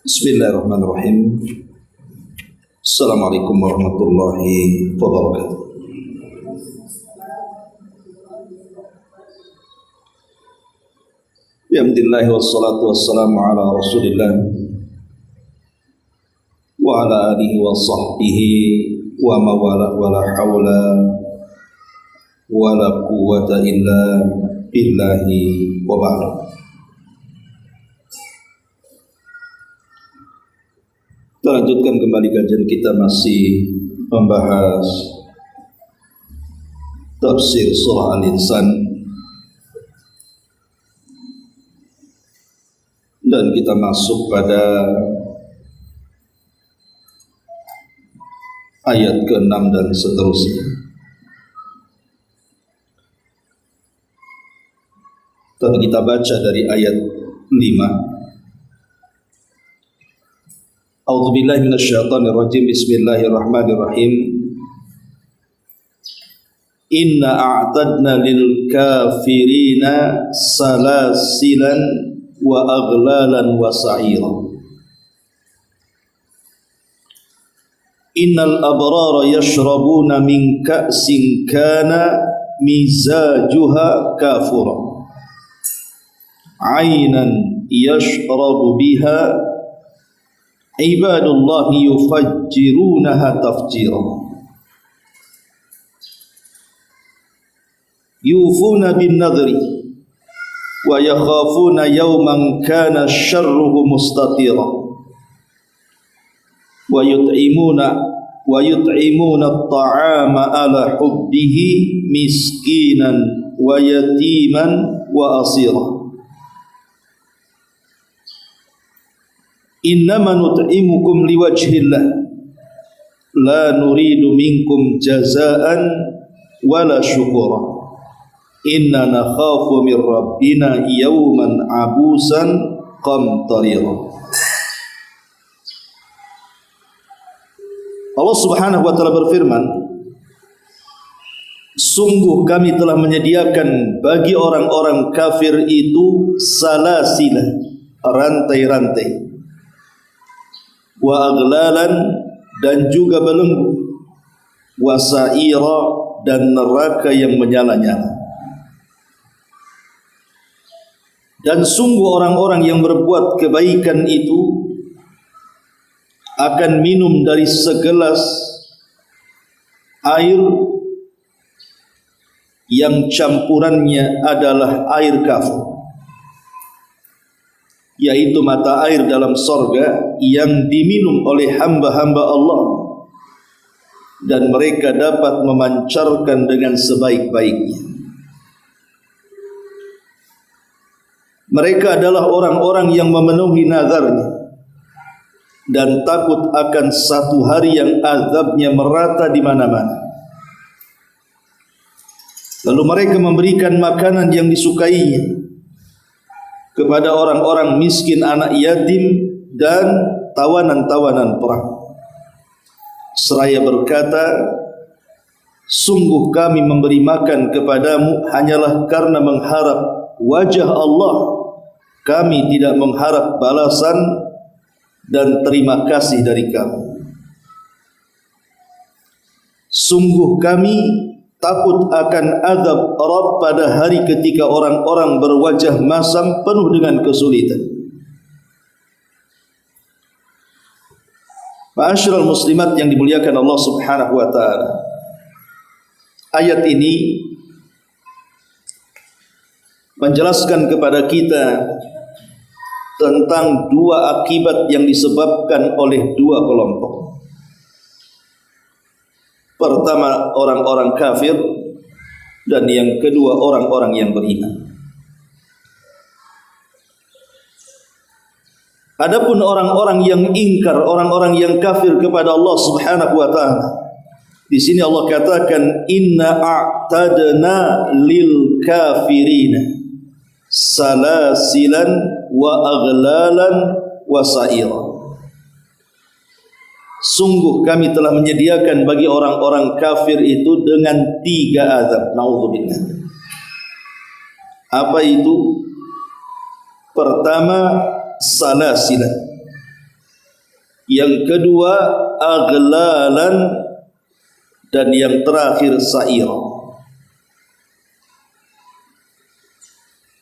Bismillahirrahmanirrahim. Assalamualaikum warahmatullahi wabarakatuh. Alhamdulillah wassalatu wassalamu ala Rasulillah wa ala alihi wa sahbihi wa mawala wa la hawla wa la quwwata illa billahi wa ba'd. Kita lanjutkan kembali kajian kita, masih membahas tafsir surah Al-Insan, dan kita masuk pada ayat ke-6 dan seterusnya. Tapi kita baca dari ayat 5. A'udzubillahi minasyaitonirrajim. Bismillahirrahmanirrahim. Inna a'tadna lil kafirina salasilan wa aghlalan wa sa'ira. Innal abrara yashrabuna min ka'sin kana mizajuha kafura 'aynan yashrabu biha ibadullahi yufajjirunaha tafjira. Yufuna bin nadri wa yakhafuna yawman kana syarruhu mustatira wa yut'imuna at-ta'ama ala hubbihi miskinan wa yatiman wa asira. Innama nut'imukum liwajhillah la nuridu minkum jazaan wala syukura inna nakhafu min rabbina yawman abusan qamtarira. Allah Subhanahu wa ta'ala berfirman, sungguh kami telah menyediakan bagi orang-orang kafir itu salasila, rantai-rantai, wa aghlalan, dan juga belenggu, wa sa'ira, dan neraka yang menyala-nyala. Dan sungguh orang-orang yang berbuat kebaikan itu akan minum dari segelas air yang campurannya adalah air kafur, yaitu mata air dalam sorga yang diminum oleh hamba-hamba Allah, dan mereka dapat memancarkan dengan sebaik-baiknya. Mereka adalah orang-orang yang memenuhi nazarnya dan takut akan satu hari yang azabnya merata di mana-mana. Lalu mereka memberikan makanan yang disukainya kepada orang-orang miskin, anak yatim, dan tawanan-tawanan perang, seraya berkata, sungguh kami memberi makan kepadamu hanyalah karena mengharap wajah Allah, kami tidak mengharap balasan dan terima kasih dari kamu. Sungguh kami takut akan azab Rabb pada hari ketika orang-orang berwajah masam penuh dengan kesulitan. Ma'asyiral muslimat yang dimuliakan Allah Subhanahu wa ta'ala, ayat ini menjelaskan kepada kita tentang dua akibat yang disebabkan oleh dua kelompok. Pertama, orang-orang kafir, dan yang kedua, orang-orang yang beriman. Adapun orang-orang yang ingkar, orang-orang yang kafir kepada Allah Subhanahu wa ta'ala, di sini Allah katakan inna a'tadna lil kafirina salasilan wa aghlalan wa sa'ira. Sungguh kami telah menyediakan bagi orang-orang kafir itu dengan 3 azab. Naudzubillah. Apa itu? Pertama, salasilan. yang kedua aghlalan, dan yang terakhir sa'ira.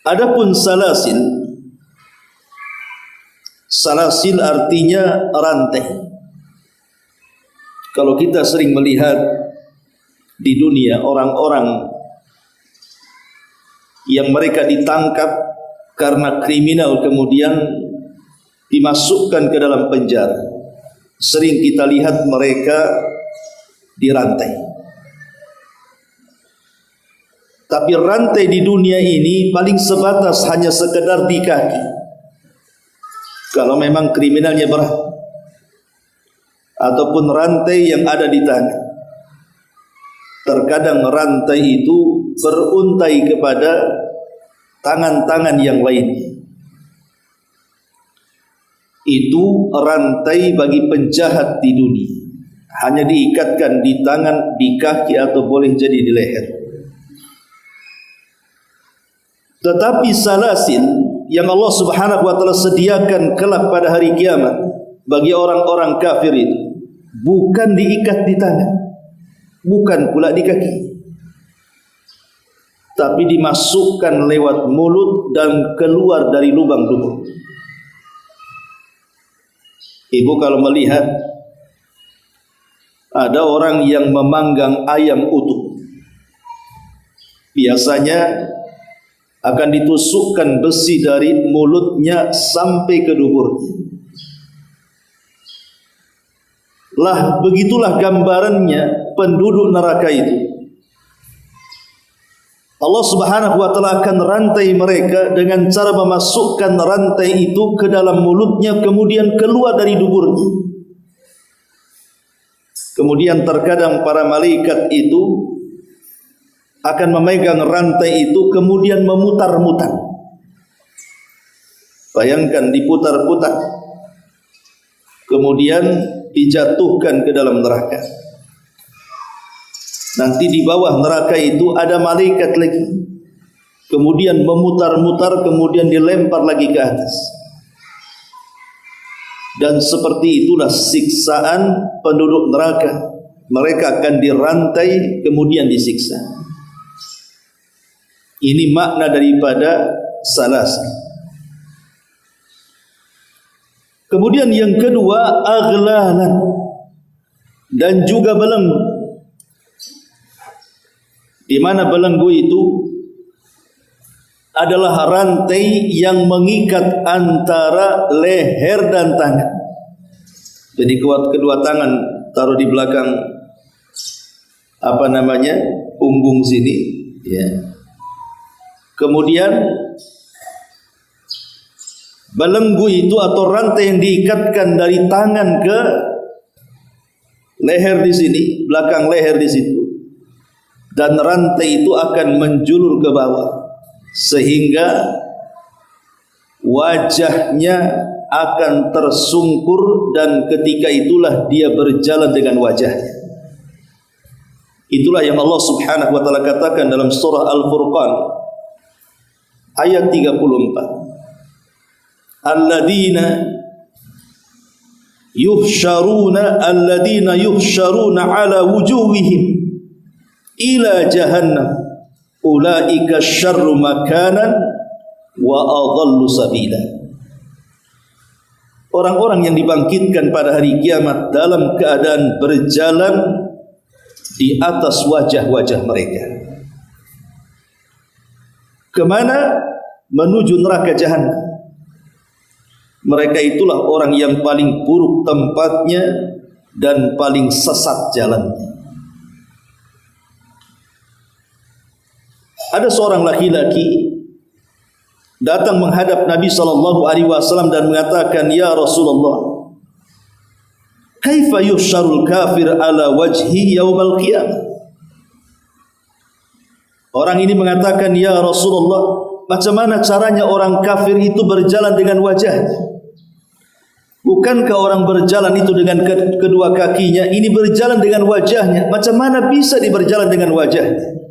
Adapun salasil, salasil artinya rantai. Kalau kita sering melihat di dunia orang-orang yang mereka ditangkap karena kriminal kemudian dimasukkan ke dalam penjara, sering kita lihat mereka dirantai. Tapi rantai di dunia ini paling sebatas hanya sekedar di kaki, kalau memang kriminalnya berat, ataupun rantai yang ada di tangan. Terkadang rantai itu beruntai kepada tangan-tangan yang lainnya. Itu rantai bagi penjahat di dunia, hanya diikatkan di tangan, di kaki, atau boleh jadi di leher. Tetapi salasil yang Allah Subhanahu wa taala sediakan kelak pada hari kiamat bagi orang-orang kafir itu bukan diikat di tangan, bukan pula di kaki, tapi dimasukkan lewat mulut dan keluar dari lubang dubur. Ibu kalau melihat ada orang yang memanggang ayam utuh, biasanya akan ditusukkan besi dari mulutnya sampai ke duburnya. Lah begitulah gambarannya penduduk neraka itu. Allah Subhanahu wa taala akan rantai mereka dengan cara memasukkan rantai itu ke dalam mulutnya, kemudian keluar dari duburnya. Kemudian terkadang para malaikat itu akan memegang rantai itu kemudian memutar-mutar. Bayangkan diputar-putar, kemudian dijatuhkan ke dalam neraka. Nanti di bawah neraka itu ada malaikat lagi, kemudian memutar-mutar, kemudian dilempar lagi ke atas. Dan seperti itulah siksaan penduduk neraka. Mereka akan dirantai kemudian disiksa. Ini makna daripada salasil. Kemudian yang kedua aghlalan, dan juga belenggu. Di mana belenggu itu adalah rantai yang mengikat antara leher dan tangan. Jadi kedua tangan taruh di belakang punggung sini, ya. Kemudian belenggu itu atau rantai yang diikatkan dari tangan ke leher di sini, belakang leher di situ, dan rantai itu akan menjulur ke bawah sehingga wajahnya akan tersungkur, dan ketika itulah dia berjalan dengan wajahnya. Itulah yang Allah Subhanahu wa taala katakan dalam surah Al-Furqan ayat 34. Alladzina yuhsyaruna ala wujuhihim ila jahannam ulaika syarru makanan wa adhallu sabila. Orang-orang yang dibangkitkan pada hari kiamat dalam keadaan berjalan di atas wajah-wajah mereka. Kemana? Menuju neraka jahannam. Mereka itulah orang yang paling buruk tempatnya dan paling sesat jalannya. Ada seorang laki-laki datang menghadap Nabi SAW dan mengatakan, "Ya Rasulullah, kaifa yuhsyarul kafir ala wajhi yaumal qiyamah?" Orang ini mengatakan, "Ya Rasulullah, macam mana caranya orang kafir itu berjalan dengan wajahnya? Bukankah orang berjalan itu dengan kedua kakinya? Ini berjalan dengan wajahnya. Macam mana bisa dia berjalan dengan wajahnya?"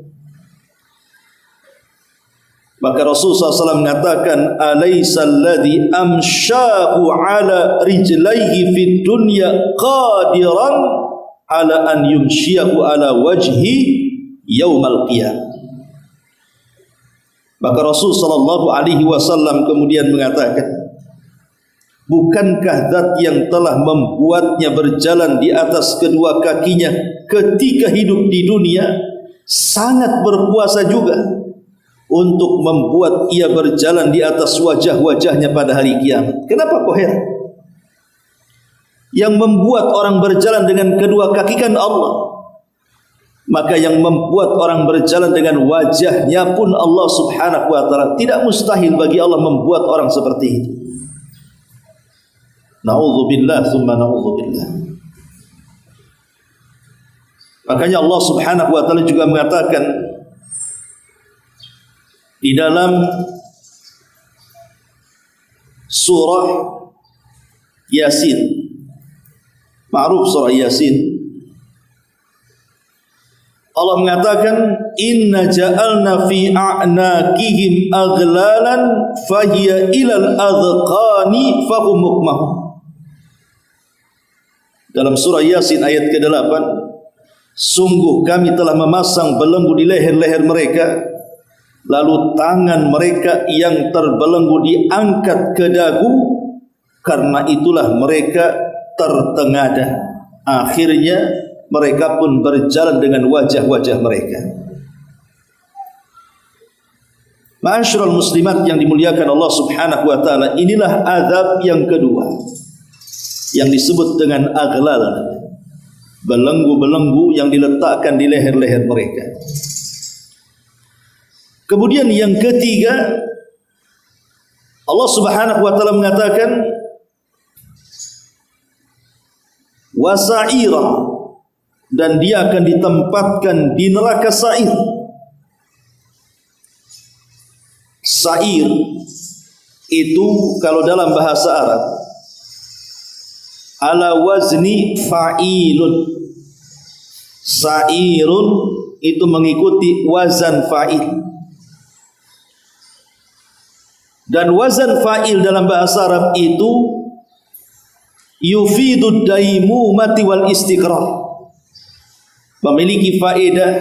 Maka Rasulullah SAW mengatakan, alaysa alladhi amshahu ala rijlaihi fid dunya qadiran ala an yumshiyahu ala wajhi yaumal qiyamah. Maka Rasul sallallahu alaihi wasallam kemudian mengatakan, bukankah zat yang telah membuatnya berjalan di atas kedua kakinya ketika hidup di dunia sangat berkuasa juga untuk membuat ia berjalan di atas wajah-wajahnya pada hari kiamat. Kenapa kau heran? Yang membuat orang berjalan dengan kedua kaki kan Allah. Maka yang membuat orang berjalan dengan wajahnya pun Allah subhanahu wa ta'ala. Tidak mustahil bagi Allah membuat orang seperti itu. Na'udzubillah summa na'udzubillah. Makanya Allah subhanahu wa ta'ala juga mengatakan di dalam surah Yasin, ma'ruf surah Yasin, Allah mengatakan, inna ja'alna fi a'naqihim aghlalan fahiya ilal adhqani fahum muqmahun. Dalam surah Yasin ayat ke-8, sungguh kami telah memasang belenggu di leher-leher mereka, lalu tangan mereka yang terbelenggu diangkat ke dagu, karena itulah mereka tertengadah. Akhirnya mereka pun berjalan dengan wajah-wajah mereka. Ma'asyiral muslimat yang dimuliakan Allah subhanahu wa ta'ala, inilah azab yang kedua yang disebut dengan aghlal, belenggu-belenggu yang diletakkan di leher-leher mereka. Kemudian yang ketiga, Allah subhanahu wa ta'ala mengatakan wasa'ira, dan dia akan ditempatkan di neraka sa'ir. Sa'ir itu kalau dalam bahasa Arab ala wazni fa'ilun. Sa'irun itu mengikuti wazan fa'il. Dan wazan fa'il dalam bahasa Arab itu yufidud daimumati wal istiqrar, memiliki faedah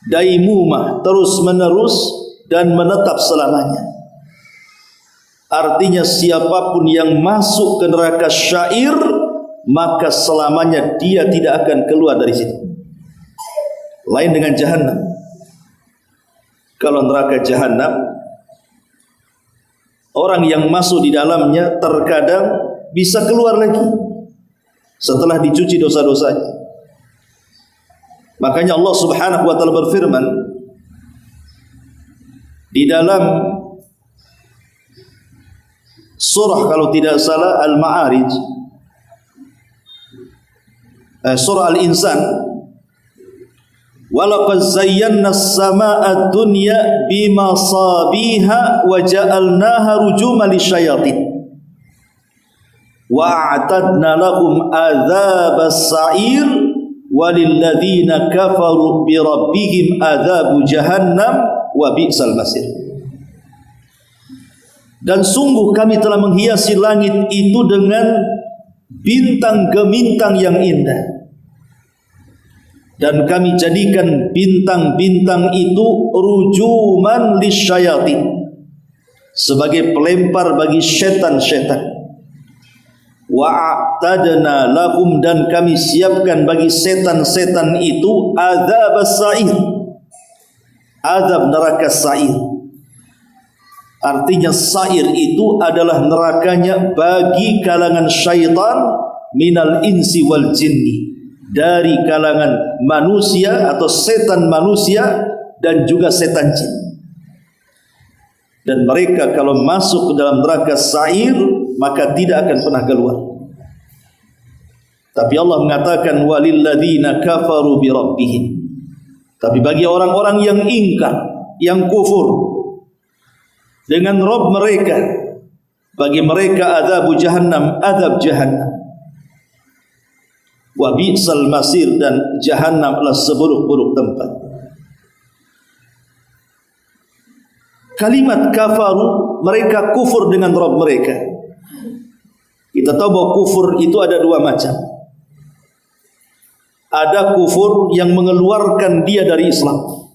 daimumah, terus menerus dan menetap selamanya. Artinya siapapun yang masuk ke neraka syair, maka selamanya dia tidak akan keluar dari situ. Lain dengan jahannam. Kalau neraka jahannam, orang yang masuk di dalamnya terkadang bisa keluar lagi setelah dicuci dosa-dosanya. Makanya Allah subhanahu wa ta'ala berfirman di dalam surah, kalau tidak salah, Al-Ma'arij, surah Al-Insan, walaqad zayyana as-samaa'a ad-dunya bimasabiha wa ja'alnaha rujuman lisyayatin wa a'tadna lahum adzabas sa'ir walilladzina kafaru bi rabbihim adzabu jahannam wa bi'sal masir. Dan sungguh kami telah menghiasi langit itu dengan bintang gemintang yang indah, dan kami jadikan bintang-bintang itu rujuman lisyayatin, sebagai pelempar bagi setan-setan. Wa'tadna lahum, dan kami siapkan bagi setan-setan itu adzabas sa'ir, azab neraka sa'ir. Artinya sa'ir itu adalah nerakanya bagi kalangan syaitan minal insi wal jinni, dari kalangan manusia atau setan manusia dan juga setan jin. Dan mereka kalau masuk ke dalam neraka sa'ir, maka tidak akan pernah keluar. Tapi Allah mengatakan walilladzina kafaru bi rabbihim, tapi bagi orang-orang yang ingkar, yang kufur dengan Rabb mereka, bagi mereka azab jahannam, azab jahannam. Wa bi'sal masir, dan jahannam adalah seburuk-buruk tempat. kalimat kafaru, mereka kufur dengan Rabb mereka. Kita tahu bahwa kufur itu ada dua macam. Ada kufur yang mengeluarkan dia dari Islam,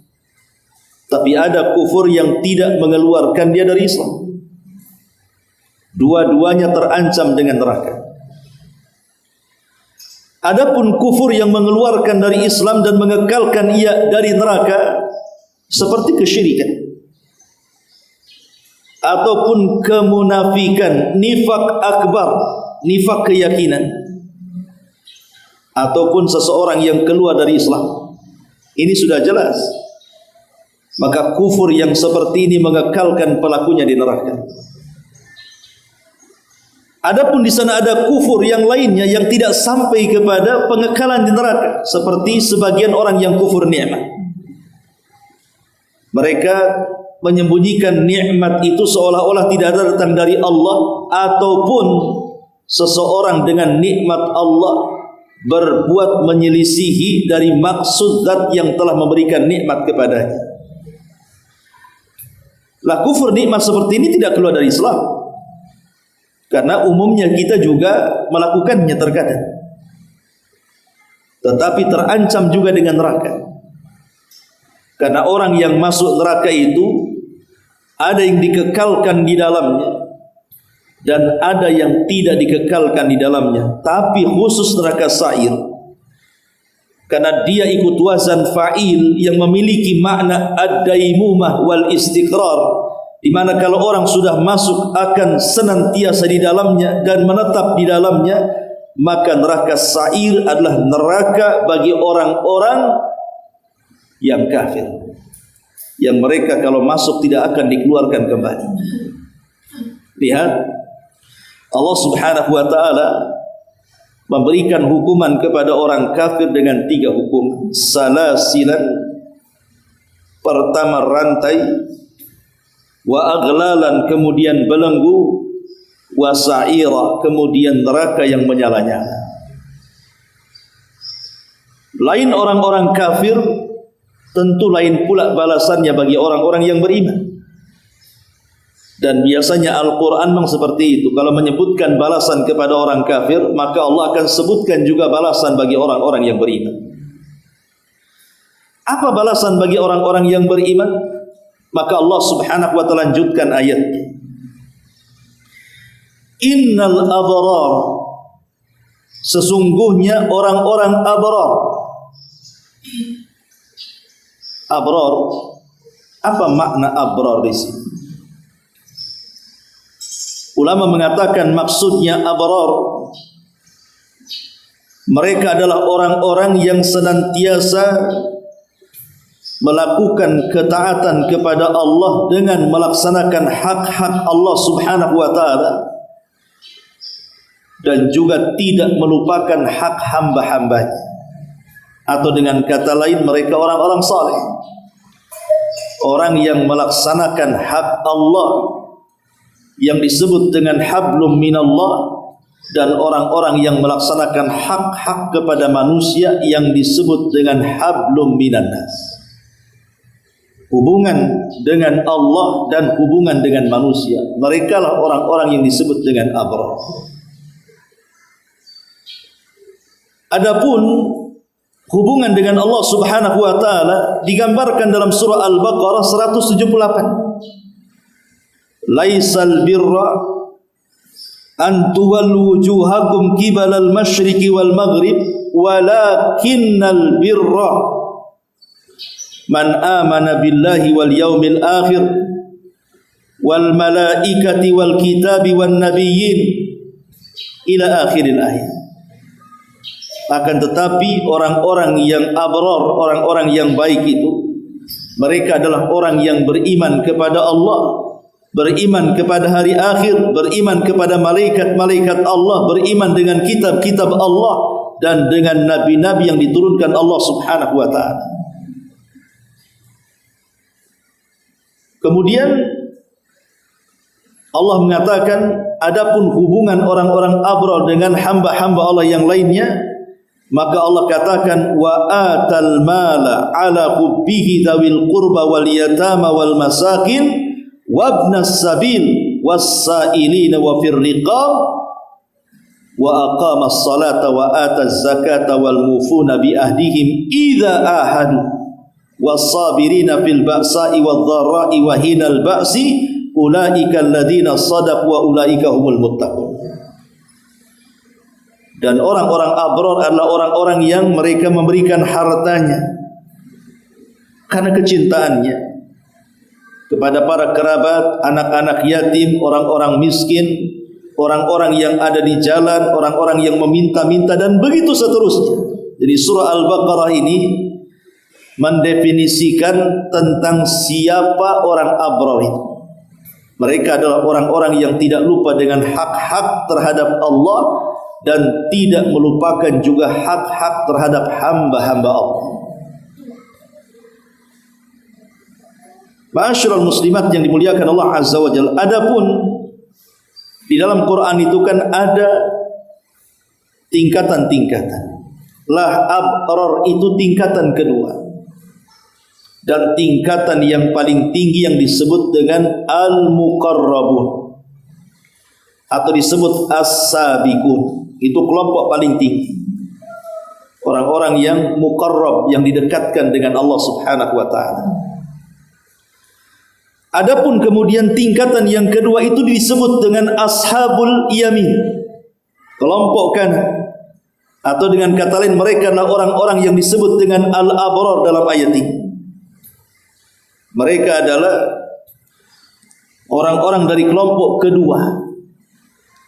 tapi ada kufur yang tidak mengeluarkan dia dari Islam. Dua-duanya terancam dengan neraka. Adapun kufur yang mengeluarkan dari Islam dan mengekalkan ia dari neraka, seperti kesyirikan ataupun kemunafikan, nifak akbar, nifak keyakinan, ataupun seseorang yang keluar dari Islam. Ini sudah jelas. Maka kufur yang seperti ini mengekalkan pelakunya di neraka. Adapun di sana ada kufur yang lainnya yang tidak sampai kepada pengekalan di neraka, seperti sebagian orang yang kufur nikmat. Mereka menyembunyikan nikmat itu seolah-olah tidak ada datang dari Allah, ataupun seseorang dengan nikmat Allah berbuat menyelisihi dari maksud zat yang telah memberikan nikmat kepadanya. Lah, kufur nikmat seperti ini tidak keluar dari Islam, karena umumnya kita juga melakukannya terkadang, tetapi terancam juga dengan neraka. Karena orang yang masuk neraka itu ada yang dikekalkan di dalamnya dan ada yang tidak dikekalkan di dalamnya. Tapi khusus neraka sa'ir, karena dia ikut wazan fa'il yang memiliki makna ad-daimumah wal istiqrar, di mana kalau orang sudah masuk akan senantiasa di dalamnya dan menetap di dalamnya. Maka neraka sa'ir adalah neraka bagi orang-orang yang kafir, yang mereka kalau masuk tidak akan dikeluarkan kembali. Lihat, Allah Subhanahu wa ta'ala memberikan hukuman kepada orang kafir dengan 3 hukum. Salasilan, pertama rantai, wa aghlalan, kemudian belenggu, wa sa'ira, kemudian neraka yang menyala-nyala. Lain orang-orang kafir, tentu lain pula balasannya bagi orang-orang yang beriman. Dan biasanya Al-Quran memang seperti itu. Kalau menyebutkan balasan kepada orang kafir, maka Allah akan sebutkan juga balasan bagi orang-orang yang beriman. Apa balasan bagi orang-orang yang beriman? Maka Allah Subhanahu wa ta'ala lanjutkan ayatnya. Innal abrar, sesungguhnya orang-orang abrar. Abrar, apa makna abrar di sini? Ulama mengatakan maksudnya abrar, mereka adalah orang-orang yang senantiasa melakukan ketaatan kepada Allah dengan melaksanakan hak-hak Allah Subhanahu wa ta'ala, dan juga tidak melupakan hak hamba-hambanya. Atau dengan kata lain, mereka orang-orang saleh, orang yang melaksanakan hak Allah yang disebut dengan hablum minallah, dan orang-orang yang melaksanakan hak-hak kepada manusia yang disebut dengan hablum minannas. Hubungan dengan Allah dan hubungan dengan manusia, mereka lah orang-orang yang disebut dengan abrar. Adapun hubungan dengan Allah Subhanahu wa ta'ala digambarkan dalam surah Al-Baqarah 178. Laisal birra an tuwallu wujuhakum qibalal masyriqi wal maghrib walakinnal birra man amana billahi wal yaumil akhir wal malaikati wal kitabi wan nabiyyin ila akhiril ayat. Akan tetapi orang-orang yang abrar, orang-orang yang baik itu, mereka adalah orang yang beriman kepada Allah, beriman kepada hari akhir, beriman kepada malaikat-malaikat Allah, beriman dengan kitab-kitab Allah, dan dengan nabi-nabi yang diturunkan Allah Subhanahu wa ta'ala. Kemudian Allah mengatakan, adapun hubungan orang-orang abrar dengan hamba-hamba Allah yang lainnya, maka Allah katakan, wa atal mala ala hubbihi dzawil qurba wal yatama wal masakin wabnas sabil was-sa'ilina wa fir riqab wa aqama as-salata wa ata az-zakata wal mufuna bi ahdihim idza ahadu was-sabirina fil ba'sa'i wadh-dharra'i wa hinal ba'si ulaika alladziina shadaqu wa ulaika humul muttaqun. Dan orang-orang abrar adalah orang-orang yang mereka memberikan hartanya karena kecintaannya kepada para kerabat, anak-anak yatim, orang-orang miskin, orang-orang yang ada di jalan, orang-orang yang meminta-minta, dan begitu seterusnya. Jadi surah Al-Baqarah ini mendefinisikan tentang siapa orang abrar itu. Mereka adalah orang-orang yang tidak lupa dengan hak-hak terhadap Allah dan tidak melupakan juga hak-hak terhadap hamba-hamba Allah. Ma'asyiral muslimat yang dimuliakan Allah Azza wa Jalla. Adapun di dalam Quran itu kan ada tingkatan-tingkatan. Lah abrar itu tingkatan kedua. Dan tingkatan yang paling tinggi yang disebut dengan al-muqarrabun atau disebut as-sabiqun. Itu kelompok paling tinggi. Orang-orang yang muqarrab, yang didekatkan dengan Allah Subhanahu wa taala. Adapun kemudian tingkatan yang kedua itu disebut dengan ashabul yamin, kelompok kanan, atau dengan kata lain mereka adalah orang-orang yang disebut dengan al-abrar dalam ayat ini. Mereka adalah orang-orang dari kelompok kedua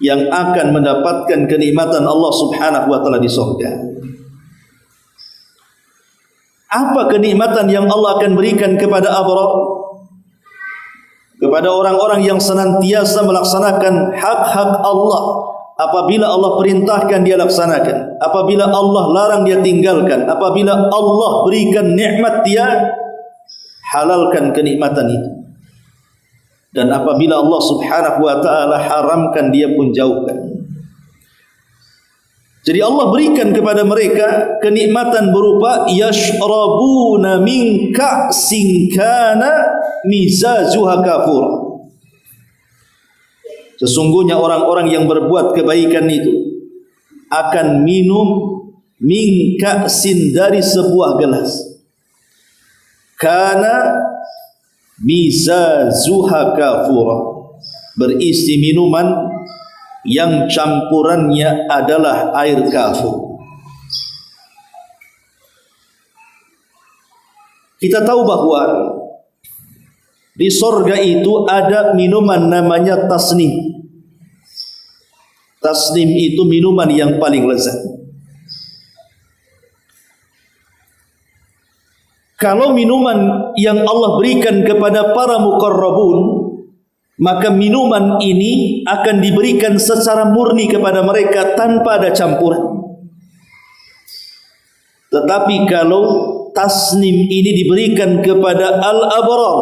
yang akan mendapatkan kenikmatan Allah Subhanahu wa taala di surga. Apa kenikmatan yang Allah akan berikan kepada abrar? Kepada orang-orang yang senantiasa melaksanakan hak-hak Allah. Apabila Allah perintahkan dia laksanakan, apabila Allah larang dia tinggalkan, apabila Allah berikan nikmat dia halalkan kenikmatan itu. Dan apabila Allah Subhanahu wa taala haramkan dia pun jauhkan. Jadi Allah berikan kepada mereka kenikmatan berupa yashrabuna min ka'sin kana mizajuha kafura. Sesungguhnya orang-orang yang berbuat kebaikan itu akan minum min ka'sin dari sebuah gelas. Kana mizazuha kafura, berisi minuman yang campurannya adalah air kafur. Kita tahu bahwa di sorga itu ada minuman namanya tasnim. Tasnim itu minuman yang paling lezat. Kalau minuman yang Allah berikan kepada para muqarrabun, maka minuman ini akan diberikan secara murni kepada mereka tanpa ada campuran. Tetapi kalau tasnim ini diberikan kepada al-abrar,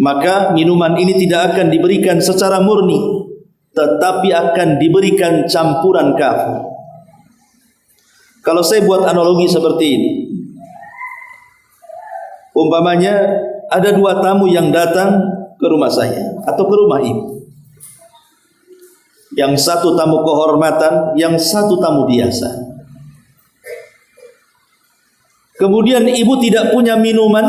maka minuman ini tidak akan diberikan secara murni, tetapi akan diberikan campuran kafir. Kalau saya buat analogi seperti ini, umpamanya ada dua tamu yang datang ke rumah saya atau ke rumah ibu. Yang satu tamu kehormatan, yang satu tamu biasa. Kemudian ibu tidak punya minuman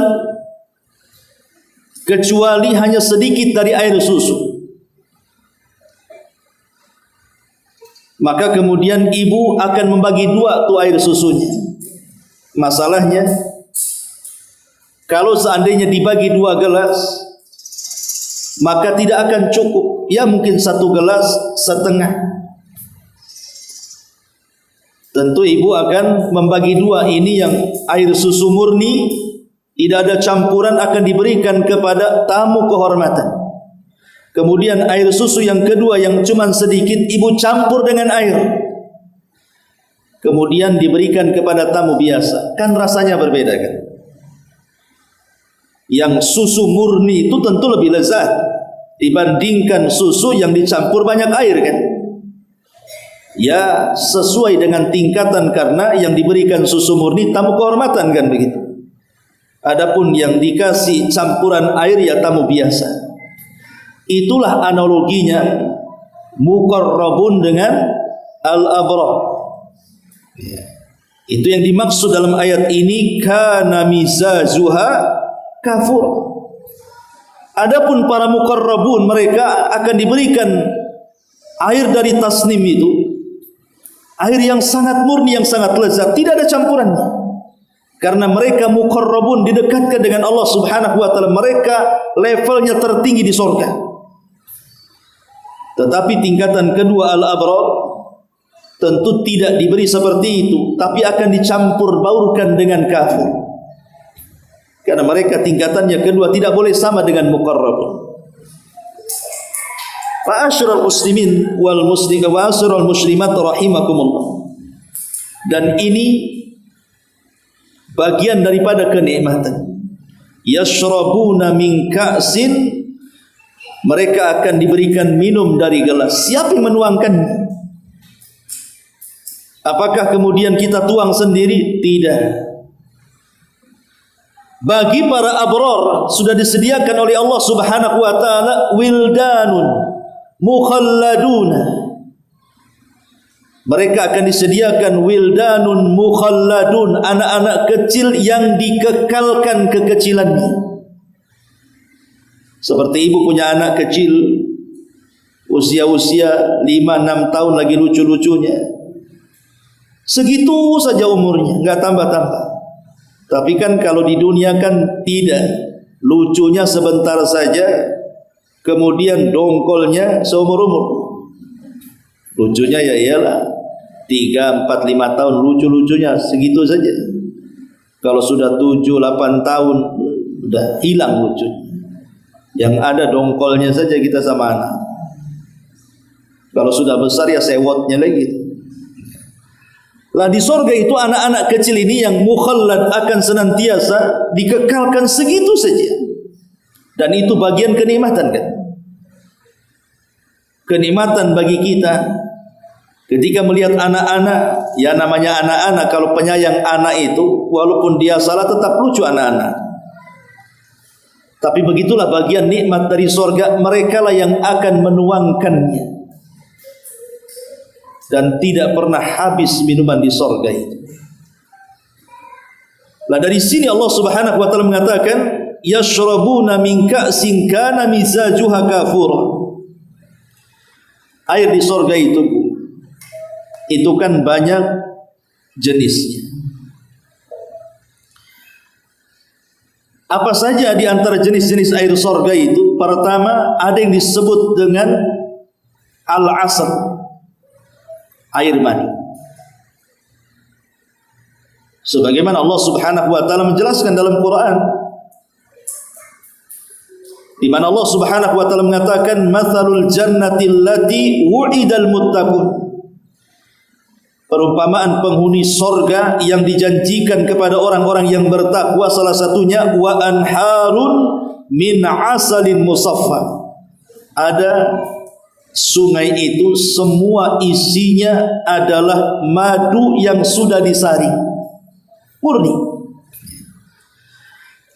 kecuali hanya sedikit dari air susu. Maka kemudian ibu akan membagi dua tuh air susunya. Masalahnya, kalau seandainya dibagi dua gelas, maka tidak akan cukup. Ya mungkin satu gelas setengah. Tentu ibu akan membagi dua. Ini yang air susu murni, tidak ada campuran, akan diberikan kepada tamu kehormatan. Kemudian air susu yang kedua yang cuma sedikit, ibu campur dengan air, kemudian diberikan kepada tamu biasa. Kan rasanya berbeda kan? Yang susu murni itu tentu lebih lezat dibandingkan susu yang dicampur banyak air kan? Ya sesuai dengan tingkatan, karena yang diberikan susu murni tamu kehormatan kan begitu. Adapun yang dikasih campuran air ya tamu biasa. Itulah analoginya muqarrabun dengan al-abrar. Ya. Itu yang dimaksud dalam ayat ini, kana mizajuha kafur. Adapun para muqarrabun, mereka akan diberikan air dari tasnim itu, air yang sangat murni, yang sangat lezat, tidak ada campurannya. Karena mereka muqarrabun, didekatkan dengan Allah Subhanahu wa taala, mereka levelnya tertinggi di surga. Tetapi tingkatan kedua al-abrar tentu tidak diberi seperti itu, tapi akan dicampur baurkan dengan kafir. Karena mereka tingkatannya kedua tidak boleh sama dengan muqarrabun. Ma'asyiral muslimin wal muslimat wa asyiral muslimat rahimakumullah. Dan ini bagian daripada kenikmatan. Yashrabuna min ka'sin, mereka akan diberikan minum dari gelas. Siapa yang menuangkannya? Apakah kemudian kita tuang sendiri? Tidak. Bagi para abrar sudah disediakan oleh Allah Subhanahu wa taala wildanun mukhalladuna. Mereka akan disediakan wildanun mukhalladun, anak-anak kecil yang dikekalkan kekecilannya. Seperti ibu punya anak kecil usia-usia 5-6 tahun lagi lucu-lucunya, segitu saja umurnya, enggak tambah-tambah. Tapi kan kalau di dunia kan tidak, lucunya sebentar saja, kemudian dongkolnya seumur-umur. Lucunya ya iyalah 3, 4, 5 tahun lucu-lucunya segitu saja. Kalau sudah 7-8 tahun udah hilang lucunya. Yang ada dongkolnya saja kita sama anak. Kalau sudah besar ya sewotnya lagi. Lah di sorga itu anak-anak kecil ini yang mukhallad akan senantiasa dikekalkan segitu saja. Dan itu bagian kenikmatan kan. Kenikmatan bagi kita ketika melihat anak-anak, ya namanya anak-anak, kalau penyayang anak itu walaupun dia salah tetap lucu anak-anak. Tapi begitulah bagian nikmat dari sorga, mereka lah yang akan menuangkannya. Dan tidak pernah habis minuman di sorga itu. Lah dari sini Allah Subhanahu wa taala mengatakan yashrabuna min ka'sin kana mizajuha kafura. Air di sorga itu kan banyak jenisnya. Apa saja di antara jenis-jenis air sorga itu? Pertama, ada yang disebut dengan al-asr, air mani. Sebagaimana Allah Subhanahu wa taala menjelaskan dalam Quran, di mana Allah Subhanahu wa taala mengatakan matsalul jannati allati wu'idal muttaqun. Perumpamaan penghuni sorga yang dijanjikan kepada orang-orang yang bertakwa, salah satunya wa anharun min asalin musaffa. Ada sungai itu semua isinya adalah madu yang sudah disaring, murni.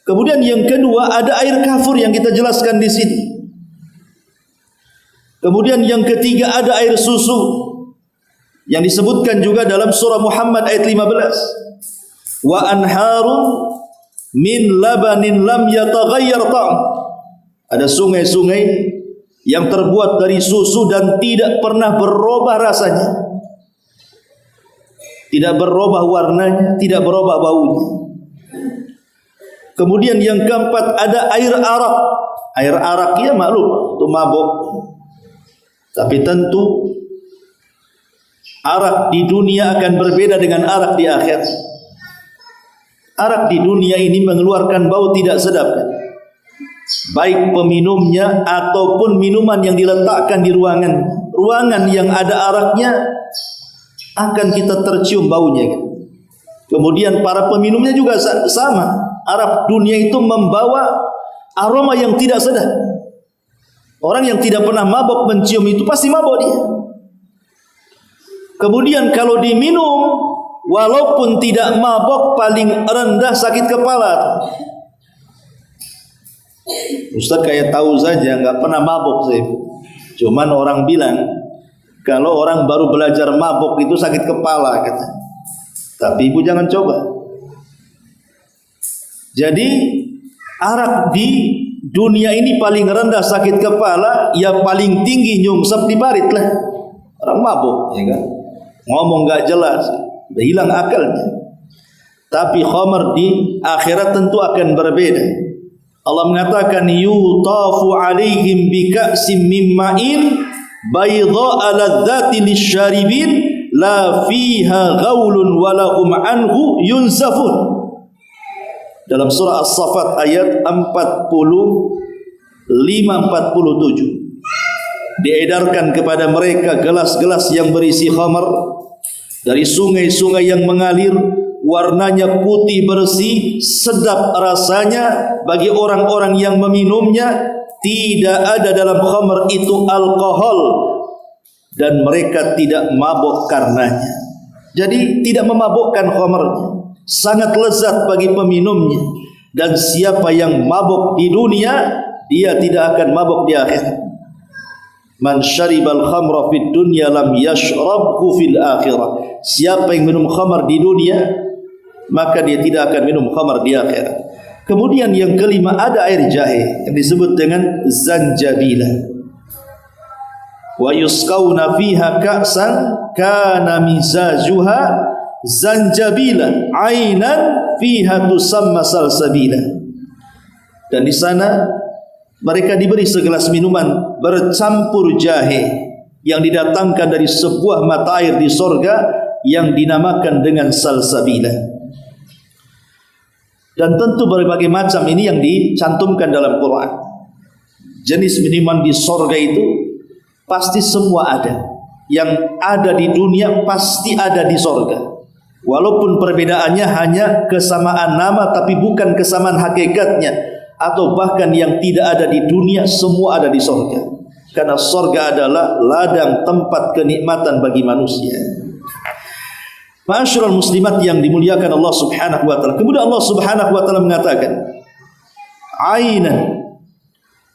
Kemudian yang kedua ada air kafur yang kita jelaskan di sini. Kemudian yang ketiga ada air susu yang disebutkan juga dalam surah Muhammad ayat 15. Wa anharun min labanin lam yataghayyar ta'am. Ada sungai-sungai yang terbuat dari susu dan tidak pernah berubah rasanya, tidak berubah warnanya, tidak berubah baunya. Kemudian yang keempat ada air arak. Air arak ya maklum itu mabuk. Tapi tentu arak di dunia akan berbeda dengan arak di akhirat. Arak di dunia ini mengeluarkan bau tidak sedap, baik peminumnya ataupun minuman yang diletakkan di ruangan. Ruangan yang ada araknya akan kita tercium baunya. Kemudian para peminumnya juga sama. Arak dunia itu membawa aroma yang tidak sedap. Orang yang tidak pernah mabok mencium itu pasti mabok dia. Kemudian kalau diminum, walaupun tidak mabok, paling rendah sakit kepala. Ustaz kayak tahu saja, nggak pernah mabuk saya. Cuman orang bilang kalau orang baru belajar mabuk itu sakit kepala kata. Tapi ibu jangan coba. Jadi arak di dunia ini paling rendah sakit kepala, ya paling tinggi nyungsep di parit lah. Orang mabuk, ya kan? Ngomong nggak jelas, udah hilang akalnya. Tapi khamar di akhirat tentu akan berbeda. Allah mengatakan yutafu alaihim bika'sim min ma'in baydha'a ladzatin lisyaribin la fiha ghaulun wa lahum anhu yunzafun. Dalam surah As-Saffat ayat 45-47 diedarkan kepada mereka gelas-gelas yang berisi khamar dari sungai-sungai yang mengalir, warnanya putih bersih, sedap rasanya bagi orang-orang yang meminumnya. Tidak ada dalam khamar itu alkohol dan mereka tidak mabuk karenanya. Jadi tidak memabukkan khamarnya, sangat lezat bagi peminumnya. Dan siapa yang mabuk di dunia, dia tidak akan mabuk di akhirat. Man syaribal khamra fid dunya lam yashrabhu fil akhirah. Siapa yang minum khamar di dunia, maka dia tidak akan minum khamar di akhirat. Kemudian yang kelima ada air jahe yang disebut dengan zanjabila. Wa yusqawna fiha ka'san kana mizajuha zanjabila ainan fiha tusamma salsabila. Dan di sana mereka diberi segelas minuman bercampur jahe yang didatangkan dari sebuah mata air di sorga yang dinamakan dengan salsabila. Dan tentu berbagai macam ini yang dicantumkan dalam Quran. Jenis minuman di sorga itu pasti semua ada. Yang ada di dunia pasti ada di sorga. Walaupun perbedaannya hanya kesamaan nama tapi bukan kesamaan hakikatnya. Atau bahkan yang tidak ada di dunia semua ada di sorga. Karena sorga adalah ladang tempat kenikmatan bagi manusia. Ma'asyiral muslimat yang dimuliakan Allah Subhanahu wa taala. Kemudian Allah Subhanahu wa taala mengatakan, "Ainan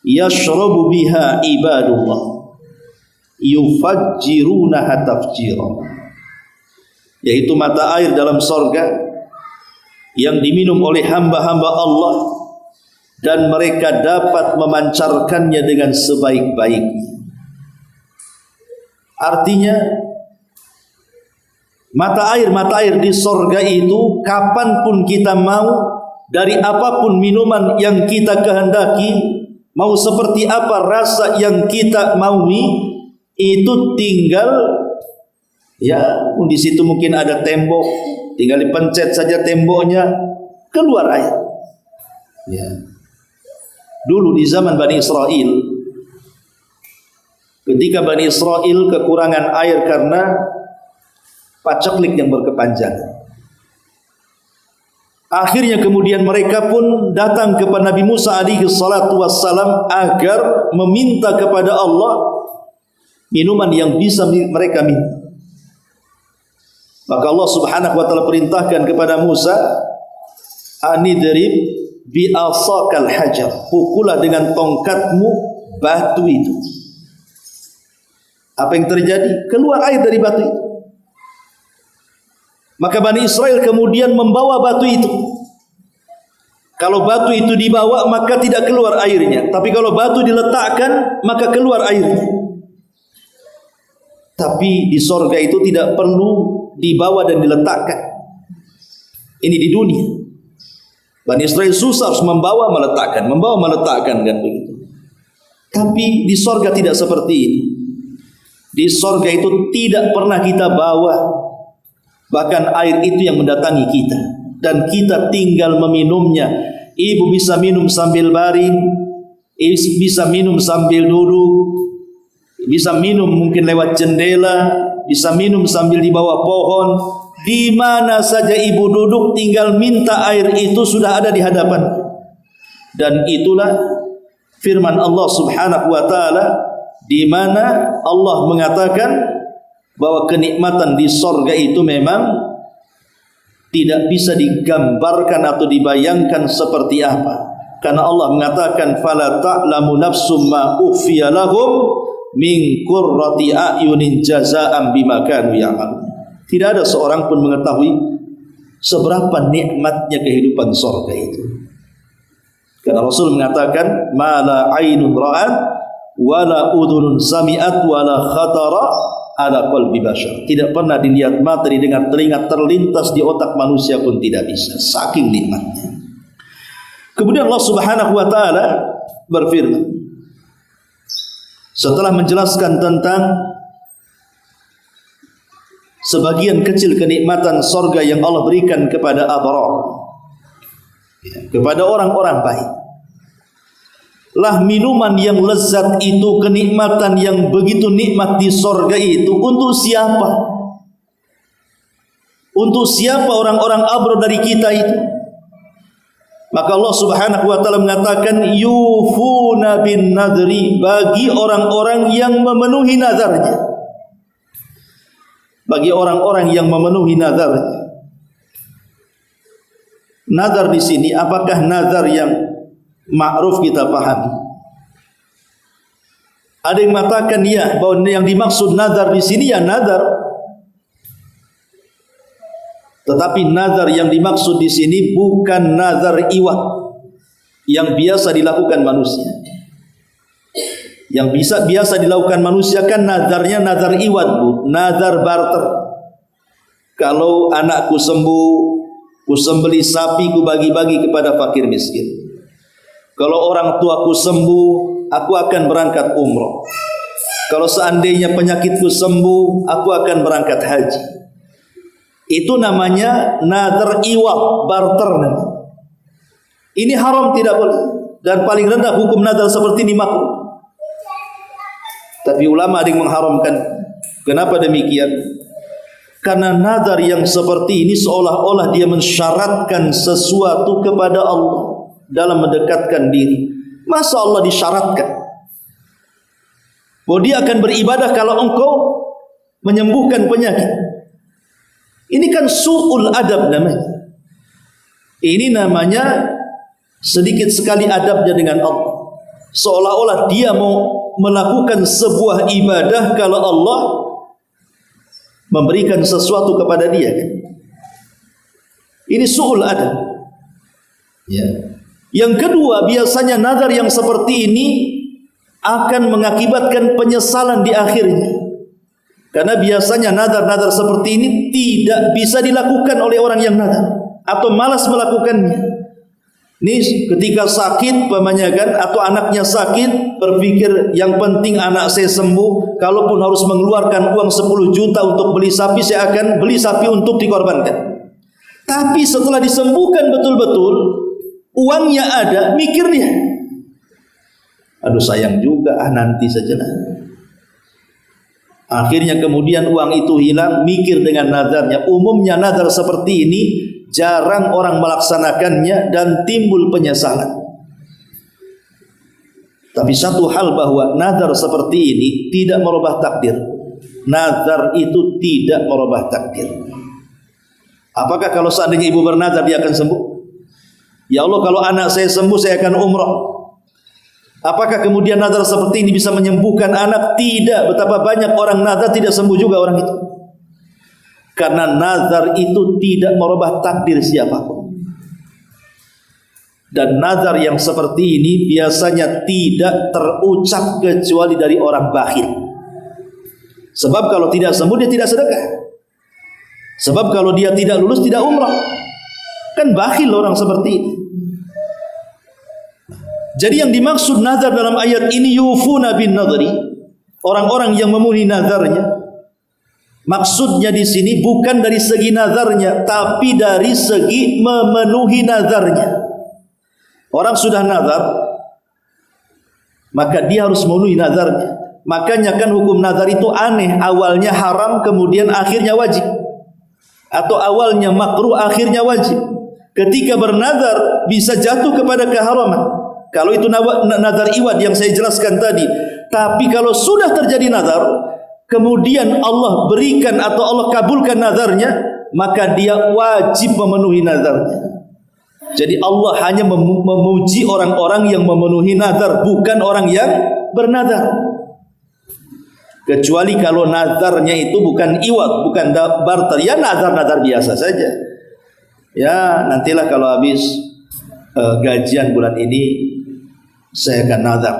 yashrabu biha ibadullah yufajjirunaha tafjira." Yaitu mata air dalam sorga yang diminum oleh hamba-hamba Allah dan mereka dapat memancarkannya dengan sebaik-baiknya. Artinya mata air di sorga itu kapanpun kita mau, dari apapun minuman yang kita kehendaki, mau seperti apa rasa yang kita maui, itu tinggal ya di situ mungkin ada tembok, tinggal dipencet saja temboknya, keluar air. Ya. Dulu di zaman Bani Israel, ketika Bani Israel kekurangan air karena paceklik yang berkepanjangan, akhirnya kemudian mereka pun datang kepada Nabi Musa alaihi salatu wassalam agar meminta kepada Allah minuman yang bisa mereka minum. Maka Allah Subhanahu wa taala perintahkan kepada Musa, anidrib bi asaqal hajar, pukullah dengan tongkatmu batu itu. Apa yang terjadi? Keluar air dari batu itu. Maka Bani Israel kemudian membawa batu itu. Kalau batu itu dibawa maka tidak keluar airnya, tapi kalau batu diletakkan maka keluar airnya. Tapi di sorga itu tidak perlu dibawa dan diletakkan. Ini di dunia. Bani Israel susah harus membawa meletakkan kan begitu. Tapi di sorga tidak seperti ini. Di sorga itu tidak pernah kita bawa, bahkan air itu yang mendatangi kita dan kita tinggal meminumnya. Ibu bisa minum sambil baring, bisa minum sambil duduk, bisa minum mungkin lewat jendela, bisa minum sambil di bawah pohon. Di mana saja ibu duduk tinggal minta air itu sudah ada di hadapan. Dan itulah firman Allah Subhanahu wa taala di mana Allah mengatakan bahwa kenikmatan di sorga itu memang tidak bisa digambarkan atau dibayangkan seperti apa. Karena Allah mengatakan fala ta'lamu nafsum ma ukhfiya lahum min qurrati a'yunin jazaa'an bima kanu ya'malun. Tidak ada seorang pun mengetahui seberapa nikmatnya kehidupan surga itu. Karena Rasul mengatakan mala ainun ra'at wala udhunun sami'at wala khatara ala qalbi bashar. Tidak pernah dilihat mata, didengar telinga, terlintas di otak manusia pun tidak bisa, saking nikmatnya. Kemudian Allah Subhanahu wa taala berfirman setelah menjelaskan tentang sebagian kecil kenikmatan surga yang Allah berikan kepada abrar, kepada orang-orang baik. Lah minuman yang lezat itu, kenikmatan yang begitu nikmat di surga itu untuk siapa? Untuk siapa orang-orang abrar dari kita itu? Maka Allah Subhanahu wa taala mengatakan yufuna bin nadri, bagi orang-orang yang memenuhi nazarnya. Bagi orang-orang yang memenuhi nazarnya. Nazar di sini apakah nazar yang ma'ruf kita pahami? Ada yang mengatakan ya, bahwa yang dimaksud nazar di sini ya nazar. Tetapi nazar yang dimaksud di sini bukan nazar iwat yang biasa dilakukan manusia. Yang biasa dilakukan manusia kan nazarnya nazar iwat, Bu, nazar barter. Kalau anakku sembuh, ku sembeli sapi, ku bagi-bagi kepada fakir miskin. Kalau orang tuaku sembuh, aku akan berangkat umroh. Kalau seandainya penyakitku sembuh, aku akan berangkat haji. Itu namanya nazar iwat, barter namanya. Ini haram, tidak boleh. Dan paling rendah hukum nazar seperti ini makruh. Tapi ulama ada yang mengharamkan. Kenapa demikian? Karena nazar yang seperti ini seolah-olah dia mensyaratkan sesuatu kepada Allah dalam mendekatkan diri. Masa Allah disyaratkan bahwa dia akan beribadah kalau engkau menyembuhkan penyakit? Ini kan su'ul adab namanya. Ini namanya sedikit sekali adabnya dengan Allah. Seolah-olah dia mau melakukan sebuah ibadah kalau Allah memberikan sesuatu kepada dia kan? Ini su'ul adab. Ya. Yang kedua, biasanya nazar yang seperti ini akan mengakibatkan penyesalan di akhirnya. Karena biasanya nazar-nazar seperti ini tidak bisa dilakukan oleh orang yang nazar atau malas melakukannya. Ini ketika sakit pamannya kan, atau anaknya sakit, berpikir yang penting anak saya sembuh. Kalaupun harus mengeluarkan uang 10 juta untuk beli sapi, saya akan beli sapi untuk dikorbankan. Tapi setelah disembuhkan betul-betul, uangnya ada, mikir dia, aduh sayang juga, nanti saja lah. Akhirnya kemudian uang itu hilang, mikir dengan nazarnya. Umumnya nazar seperti ini jarang orang melaksanakannya dan timbul penyesalan. Tapi satu hal bahwa nazar seperti ini tidak merubah takdir. Nazar itu tidak merubah takdir. Apakah kalau seandainya ibu bernazar dia akan sembuh? Ya Allah, kalau anak saya sembuh saya akan umrah. Apakah kemudian nazar seperti ini bisa menyembuhkan anak? Tidak. Betapa banyak orang nazar tidak sembuh juga orang itu. Karena nazar itu tidak merubah takdir siapapun. Dan nazar yang seperti ini biasanya tidak terucap kecuali dari orang bakhil. Sebab kalau tidak sembuh dia tidak sedekah. Sebab kalau dia tidak lulus tidak umrah. Kan bakhil orang seperti ini. Jadi yang dimaksud nazar dalam ayat ini yufuna bin nadri, orang-orang yang memenuhi nazarnya. Maksudnya di sini bukan dari segi nazarnya, tapi dari segi memenuhi nazarnya. Orang sudah nazar, maka dia harus memenuhi nazarnya. Makanya kan hukum nazar itu aneh, awalnya haram kemudian akhirnya wajib, atau awalnya makruh akhirnya wajib. Ketika bernazar bisa jatuh kepada keharaman. Kalau itu nazar iwad yang saya jelaskan tadi. Tapi kalau sudah terjadi nazar, kemudian Allah berikan atau Allah kabulkan nazarnya, maka dia wajib memenuhi nazarnya. Jadi Allah hanya memuji orang-orang yang memenuhi nazar, bukan orang yang bernazar. Kecuali kalau nazarnya itu bukan iwad, bukan barter, ya nazar-nazar biasa saja. Ya nantilah kalau habis gajian bulan ini saya akan nazar,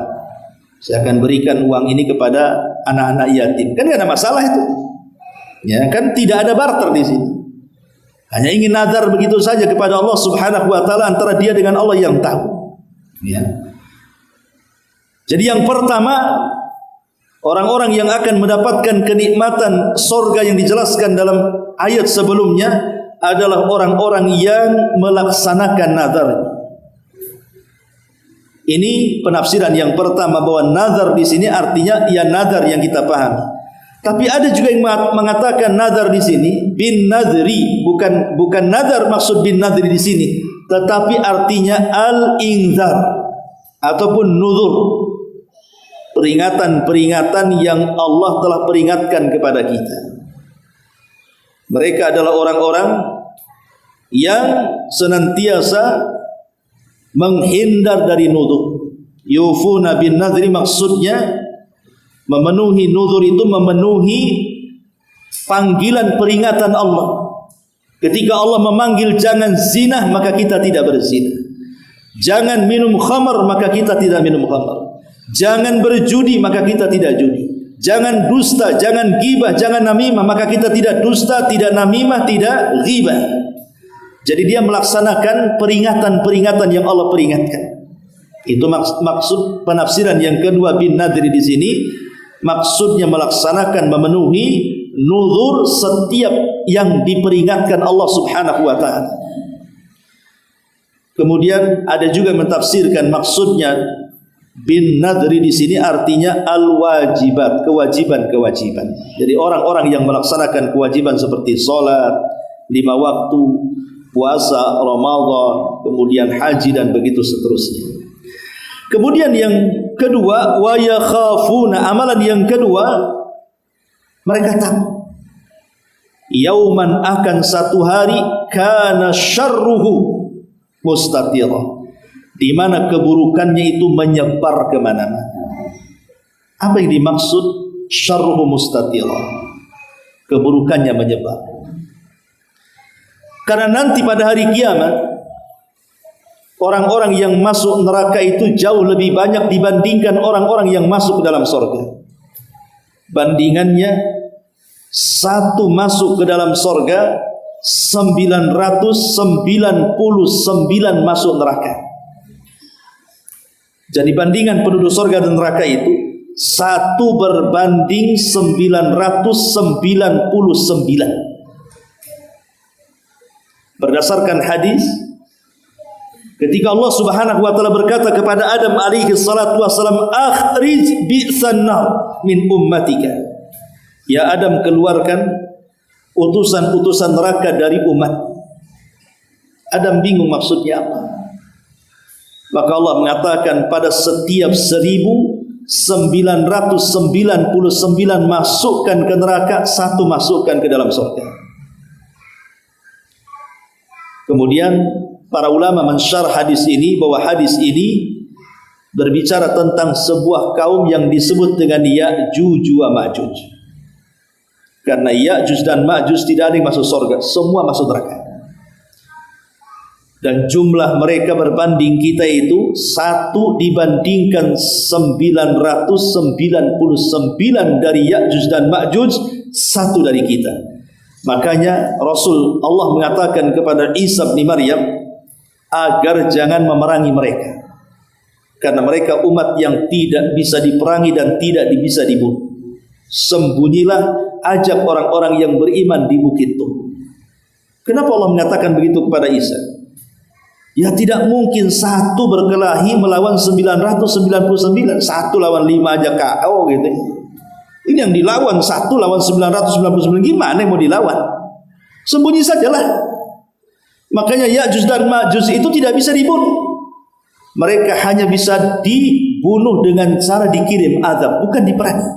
saya akan berikan uang ini kepada anak-anak yatim. Kan tidak ada masalah itu. Ya kan tidak ada barter di sini. Hanya ingin nazar begitu saja kepada Allah Subhanahu wa taala, antara dia dengan Allah yang tahu. Ya. Jadi yang pertama, orang-orang yang akan mendapatkan kenikmatan surga yang dijelaskan dalam ayat sebelumnya adalah orang-orang yang melaksanakan nazar. Ini penafsiran yang pertama, bahwa nazar di sini artinya ya nazar yang kita pahami. Tapi ada juga yang mengatakan nazar di sini bin nadri, bukan nazar maksud bin nadri di sini, tetapi artinya al-inzar ataupun nuzur. Peringatan-peringatan yang Allah telah peringatkan kepada kita. Mereka adalah orang-orang yang senantiasa menghindar dari nuzur. Yufuna bin nadri, maksudnya memenuhi nuzur itu memenuhi panggilan peringatan Allah. Ketika Allah memanggil jangan zina, maka kita tidak berzina. Jangan minum khamar, maka kita tidak minum khamar. Jangan berjudi, maka kita tidak judi. Jangan dusta, jangan ghibah, jangan namimah, maka kita tidak dusta, tidak namimah, tidak ghibah. Jadi dia melaksanakan peringatan-peringatan yang Allah peringatkan. Itu maksud penafsiran yang kedua bin nadri di sini. Maksudnya melaksanakan, memenuhi nuzur setiap yang diperingatkan Allah Subhanahu wa taala. Kemudian ada juga mentafsirkan maksudnya bin nadri di sini artinya al-wajibat, kewajiban-kewajiban. Jadi orang-orang yang melaksanakan kewajiban seperti salat 5 waktu, puasa Ramadan, kemudian haji dan begitu seterusnya. Kemudian yang kedua, wa yakhafuna, amalan yang kedua, mereka takut yauman, akan satu hari, kana syarruhu mustatira, di mana keburukannya itu menyebar kemana-mana. Apa yang dimaksud syarruhu mustatira? Keburukannya menyebar. Karena nanti pada hari kiamat orang-orang yang masuk neraka itu jauh lebih banyak dibandingkan orang-orang yang masuk ke dalam surga. Bandingannya, satu masuk ke dalam surga, 999 masuk neraka. Jadi bandingan penduduk surga dan neraka itu 1 berbanding 999. Berdasarkan hadis, ketika Allah Subhanahu wa taala berkata kepada Adam alaihi salatu wasalam, akhrij bi'san nar min ummatika. Ya Adam, keluarkan utusan-utusan neraka dari umat. Adam bingung maksudnya apa. Maka Allah mengatakan, pada setiap 1999 masukkan ke neraka, 1 masukkan ke dalam surga. Kemudian para ulama mensyarah hadis ini, bahwa hadis ini berbicara tentang sebuah kaum yang disebut dengan Ya'juj wa Ma'juj. Karena Ya'juj dan Ma'juj tidak ada yang masuk surga, semua masuk neraka. Dan jumlah mereka berbanding kita itu 1 dibandingkan 999 dari Ya'juj dan Ma'juj, 1 dari kita. Makanya Rasul Allah mengatakan kepada Isa bin Maryam agar jangan memerangi mereka, karena mereka umat yang tidak bisa diperangi dan tidak bisa dibunuh. Sembunyilah, ajak orang-orang yang beriman di bukit Tur. Kenapa Allah mengatakan begitu kepada Isa? Ya tidak mungkin 1 berkelahi melawan 999, 1 lawan 5 aja KO gitu. Ini yang dilawan 1 lawan 999, gimana yang mau dilawan? Sembunyi sajalah. Makanya Ya'juj dan Ma'juj itu tidak bisa dibunuh. Mereka hanya bisa dibunuh dengan cara dikirim azab, bukan diperangi.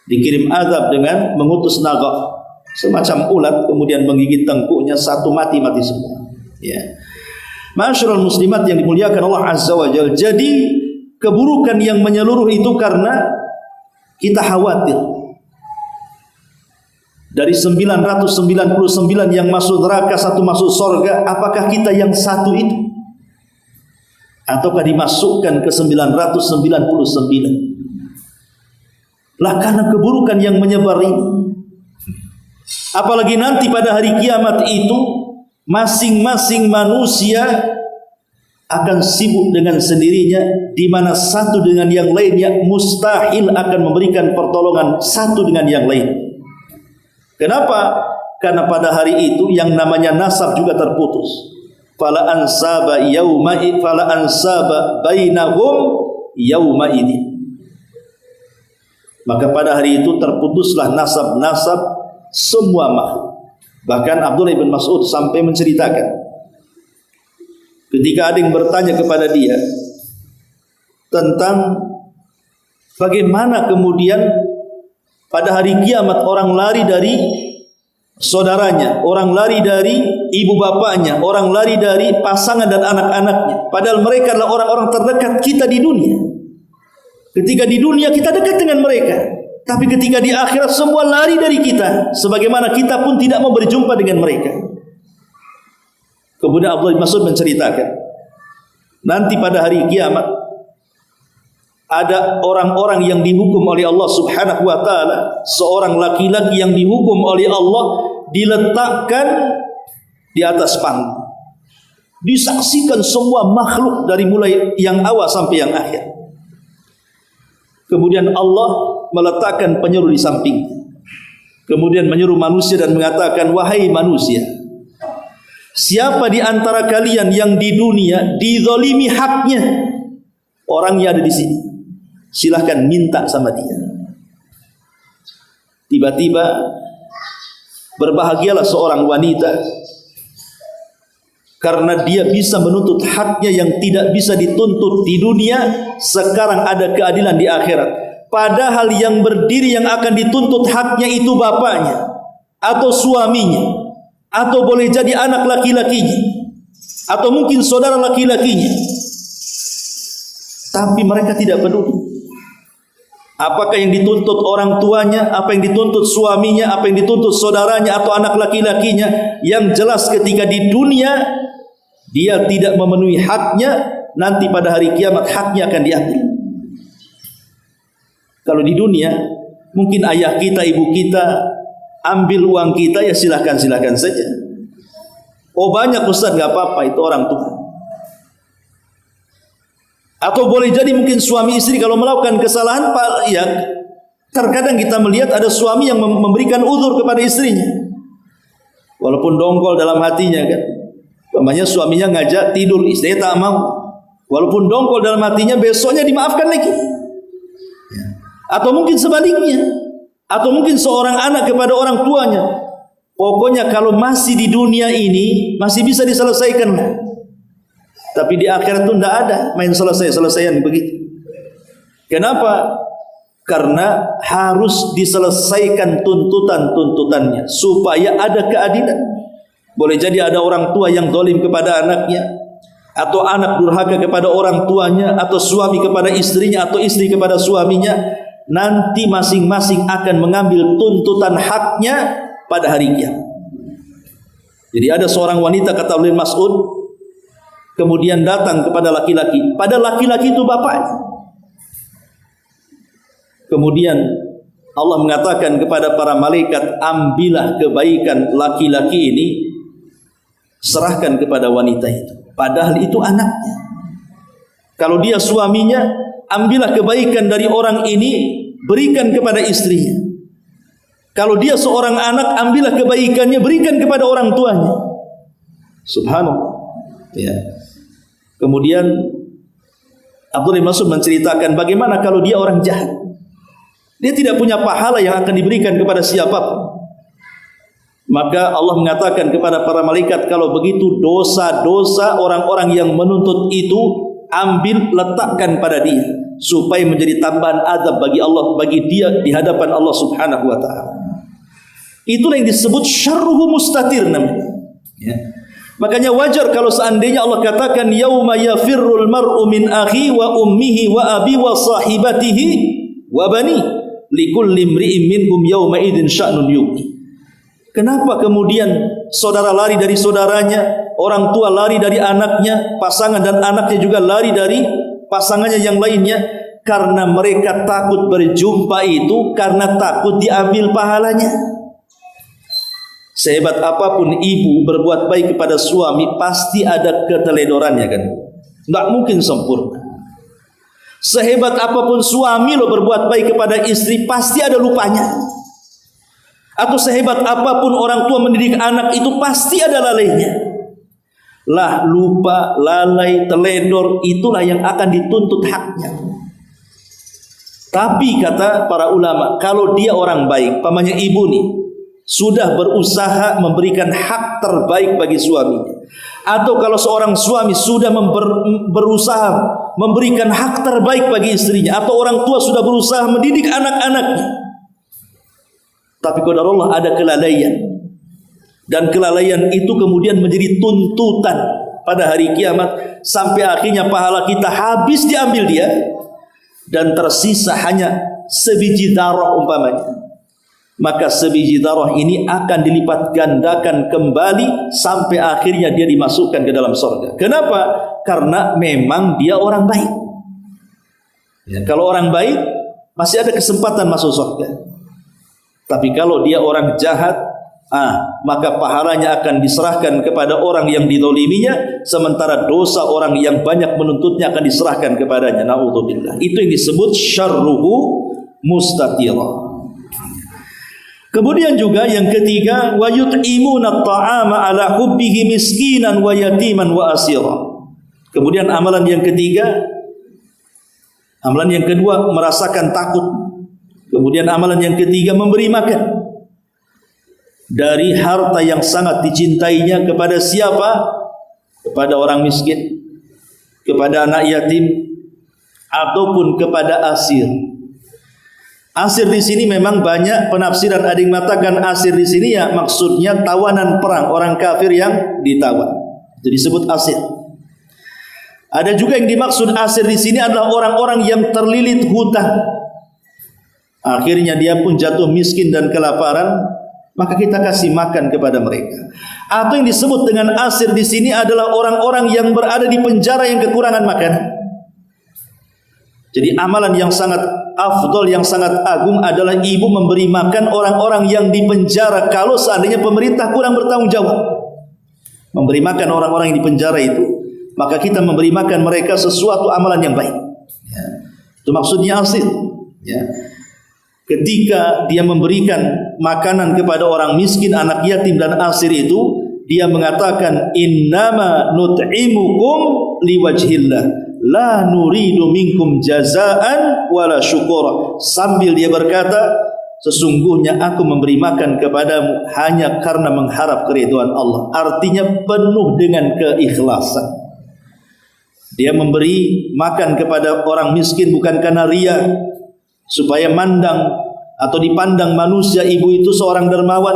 Dikirim azab dengan mengutus naga, semacam ulat, kemudian menggigit tengkuknya, 1 mati semua. Ya. Ma'asyiral muslimat yang dimuliakan Allah Azza wa Jalla. Jadi keburukan yang menyeluruh itu karena kita khawatir. Dari 999 yang masuk neraka, satu masuk surga, apakah kita yang satu itu? Ataukah dimasukkan ke 999? Lah karena keburukan yang menyebar ini. Apalagi nanti pada hari kiamat itu masing-masing manusia akan sibuk dengan sendirinya, di mana satu dengan yang lainnya mustahil akan memberikan pertolongan satu dengan yang lain. Kenapa? Karena pada hari itu yang namanya nasab juga terputus. Fala ansaba bainahum yauma idin. Maka pada hari itu terputuslah nasab-nasab semua makhluk. Bahkan Abdullah bin Mas'ud sampai menceritakan, ketika ada yang bertanya kepada dia tentang bagaimana kemudian pada hari kiamat orang lari dari saudaranya, orang lari dari ibu bapaknya, orang lari dari pasangan dan anak-anaknya. Padahal mereka adalah orang-orang terdekat kita di dunia. Ketika di dunia kita dekat dengan mereka, tapi ketika di akhirat semua lari dari kita, sebagaimana kita pun tidak mau berjumpa dengan mereka. Kemudian Abdullah bin Mas'ud menceritakan, nanti pada hari kiamat ada orang-orang yang dihukum oleh Allah Subhanahu wa taala, seorang laki-laki yang dihukum oleh Allah diletakkan di atas panggung. Disaksikan semua makhluk dari mulai yang awal sampai yang akhir. Kemudian Allah meletakkan penyuruh di samping. Kemudian menyuruh manusia dan mengatakan, wahai manusia, siapa di antara kalian yang di dunia dizalimi haknya? Orangnya ada di sini. Silahkan minta sama dia. Tiba-tiba berbahagialah seorang wanita karena dia bisa menuntut haknya yang tidak bisa dituntut di dunia. Sekarang ada keadilan di akhirat. Padahal yang berdiri yang akan dituntut haknya itu bapaknya atau suaminya, atau boleh jadi anak laki-lakinya, atau mungkin saudara laki-lakinya. Tapi mereka tidak peduli. Apakah yang dituntut orang tuanya, apa yang dituntut suaminya, apa yang dituntut saudaranya atau anak laki-lakinya. Yang jelas ketika di dunia dia tidak memenuhi haknya, nanti pada hari kiamat haknya akan diambil. Kalau di dunia mungkin ayah kita, ibu kita ambil uang kita, ya silahkan saja. Oh banyak Ustaz, gak apa-apa, itu orang tua. Atau boleh jadi mungkin suami istri kalau melakukan kesalahan, ya terkadang kita melihat ada suami yang memberikan uzur kepada istrinya, walaupun dongkol dalam hatinya kan. Namanya suaminya ngajak tidur, istrinya tak mau, walaupun dongkol dalam hatinya, besoknya dimaafkan lagi. Atau mungkin sebaliknya, atau mungkin seorang anak kepada orang tuanya, pokoknya kalau masih di dunia ini masih bisa diselesaikan. Tapi di akhirat itu tidak ada main selesaian begitu. Kenapa? Karena harus diselesaikan tuntutannya supaya ada keadilan. Boleh jadi ada orang tua yang zalim kepada anaknya, atau anak durhaka kepada orang tuanya, atau suami kepada istrinya, atau istri kepada suaminya. Nanti masing-masing akan mengambil tuntutan haknya pada hari kiamat. Jadi ada seorang wanita, kata Abdullah bin Mas'ud, kemudian datang kepada laki-laki, pada laki-laki itu bapaknya. Kemudian Allah mengatakan kepada para malaikat, ambillah kebaikan laki-laki ini, serahkan kepada wanita itu. Padahal itu anaknya. Kalau dia suaminya, ambillah kebaikan dari orang ini, berikan kepada istrinya. Kalau dia seorang anak, ambillah kebaikannya, berikan kepada orang tuanya. Subhanallah. Ya. Kemudian Abdullah bin Mas'ud menceritakan bagaimana kalau dia orang jahat. Dia tidak punya pahala yang akan diberikan kepada siapapun. Maka Allah mengatakan kepada para malaikat, kalau begitu dosa-dosa orang-orang yang menuntut itu ambil, letakkan pada dia, supaya menjadi tambahan azab bagi Allah, bagi dia di hadapan Allah Subhanahu wa taala. Itulah yang disebut syarruhu mustatir namanya. Ya. Makanya wajar kalau seandainya Allah katakan yauma yafirrul mar'u min akhi wa ummihi wa abi wa sahibatihi wa bani likulli imri'in minhum yauma idzin sya'nun yughni. Kenapa kemudian saudara lari dari saudaranya, orang tua lari dari anaknya, pasangan dan anaknya juga lari dari pasangannya yang lainnya? Karena mereka takut berjumpa itu, karena takut diambil pahalanya. Sehebat apapun ibu berbuat baik kepada suami, pasti ada keteledorannya kan? Enggak mungkin sempurna. Sehebat apapun suami lo berbuat baik kepada istri, pasti ada lupanya. Atau sehebat apapun orang tua mendidik anak itu, pasti ada lalainya. Lah lupa, lalai, teledor, itulah yang akan dituntut haknya. Tapi kata para ulama, kalau dia orang baik, pamannya ibu nih, sudah berusaha memberikan hak terbaik bagi suaminya, atau kalau seorang suami sudah berusaha memberikan hak terbaik bagi istrinya, atau orang tua sudah berusaha mendidik anak-anaknya, tapi qadar Allah ada kelalaian, dan kelalaian itu kemudian menjadi tuntutan pada hari kiamat, sampai akhirnya pahala kita habis diambil dia, dan tersisa hanya sebiji darah umpamanya. Maka sebiji darah ini akan dilipat gandakan kembali sampai akhirnya dia dimasukkan ke dalam surga. Kenapa? Karena memang dia orang baik. Ya, kalau orang baik masih ada kesempatan masuk surga. Tapi kalau dia orang jahat, maka pahalanya akan diserahkan kepada orang yang didoliminya, sementara dosa orang yang banyak menuntutnya akan diserahkan kepadanya. Na'udzubillah. Itu yang disebut syarruhu mustatira. Kemudian juga yang ketiga, wa yut'imuna at-ta'ama ala hubbihi miskinan wa yatiman wa asira. Kemudian amalan yang ketiga, amalan yang kedua merasakan takut. Kemudian amalan yang ketiga memberi makan dari harta yang sangat dicintainya kepada siapa? Kepada orang miskin, kepada anak yatim, ataupun kepada asir. Asir di sini memang banyak penafsiran. Ada yang mengatakan asir di sini ya maksudnya tawanan perang, orang kafir yang ditawan. Itu disebut asir. Ada juga yang dimaksud asir di sini adalah orang-orang yang terlilit hutang. Akhirnya dia pun jatuh miskin dan kelaparan, maka kita kasih makan kepada mereka. Atau yang disebut dengan asir di sini adalah orang-orang yang berada di penjara yang kekurangan makanan. Jadi amalan yang sangat afdol, yang sangat agung adalah ibu memberi makan orang-orang yang di penjara kalau seandainya pemerintah kurang bertanggung jawab. Memberi makan orang-orang yang di penjara itu, maka kita memberi makan mereka sesuatu amalan yang baik. Ya. Itu maksudnya asir. Ya. Ketika dia memberikan makanan kepada orang miskin, anak yatim dan asir itu, dia mengatakan innama nut'imukum liwajhillah la nuridu minkum jazaan wala syukura. Sambil dia berkata, sesungguhnya aku memberi makan kepadamu hanya karena mengharap keridhaan Allah. Artinya penuh dengan keikhlasan. Dia memberi makan kepada orang miskin bukan karena riya, supaya mandang atau dipandang manusia ibu itu seorang dermawan,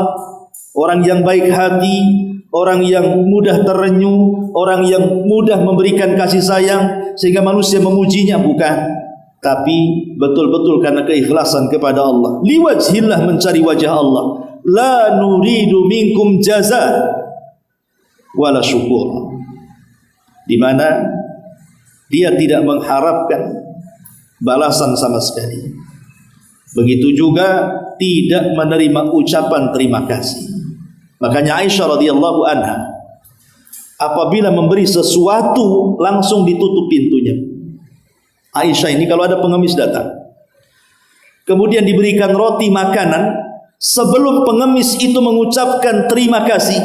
orang yang baik hati, orang yang mudah terenyuh, orang yang mudah memberikan kasih sayang sehingga manusia memujinya. Bukan, tapi betul-betul karena keikhlasan kepada Allah. Liwajhillah, mencari wajah Allah. La nuridu minkum jaza wala syukur, di mana dia tidak mengharapkan balasan sama sekali. Begitu juga tidak menerima ucapan terima kasih. Makanya Aisyah radhiyallahu anha apabila memberi sesuatu langsung ditutup pintunya. Aisyah ini kalau ada pengemis datang, kemudian diberikan roti makanan, sebelum pengemis itu mengucapkan terima kasih,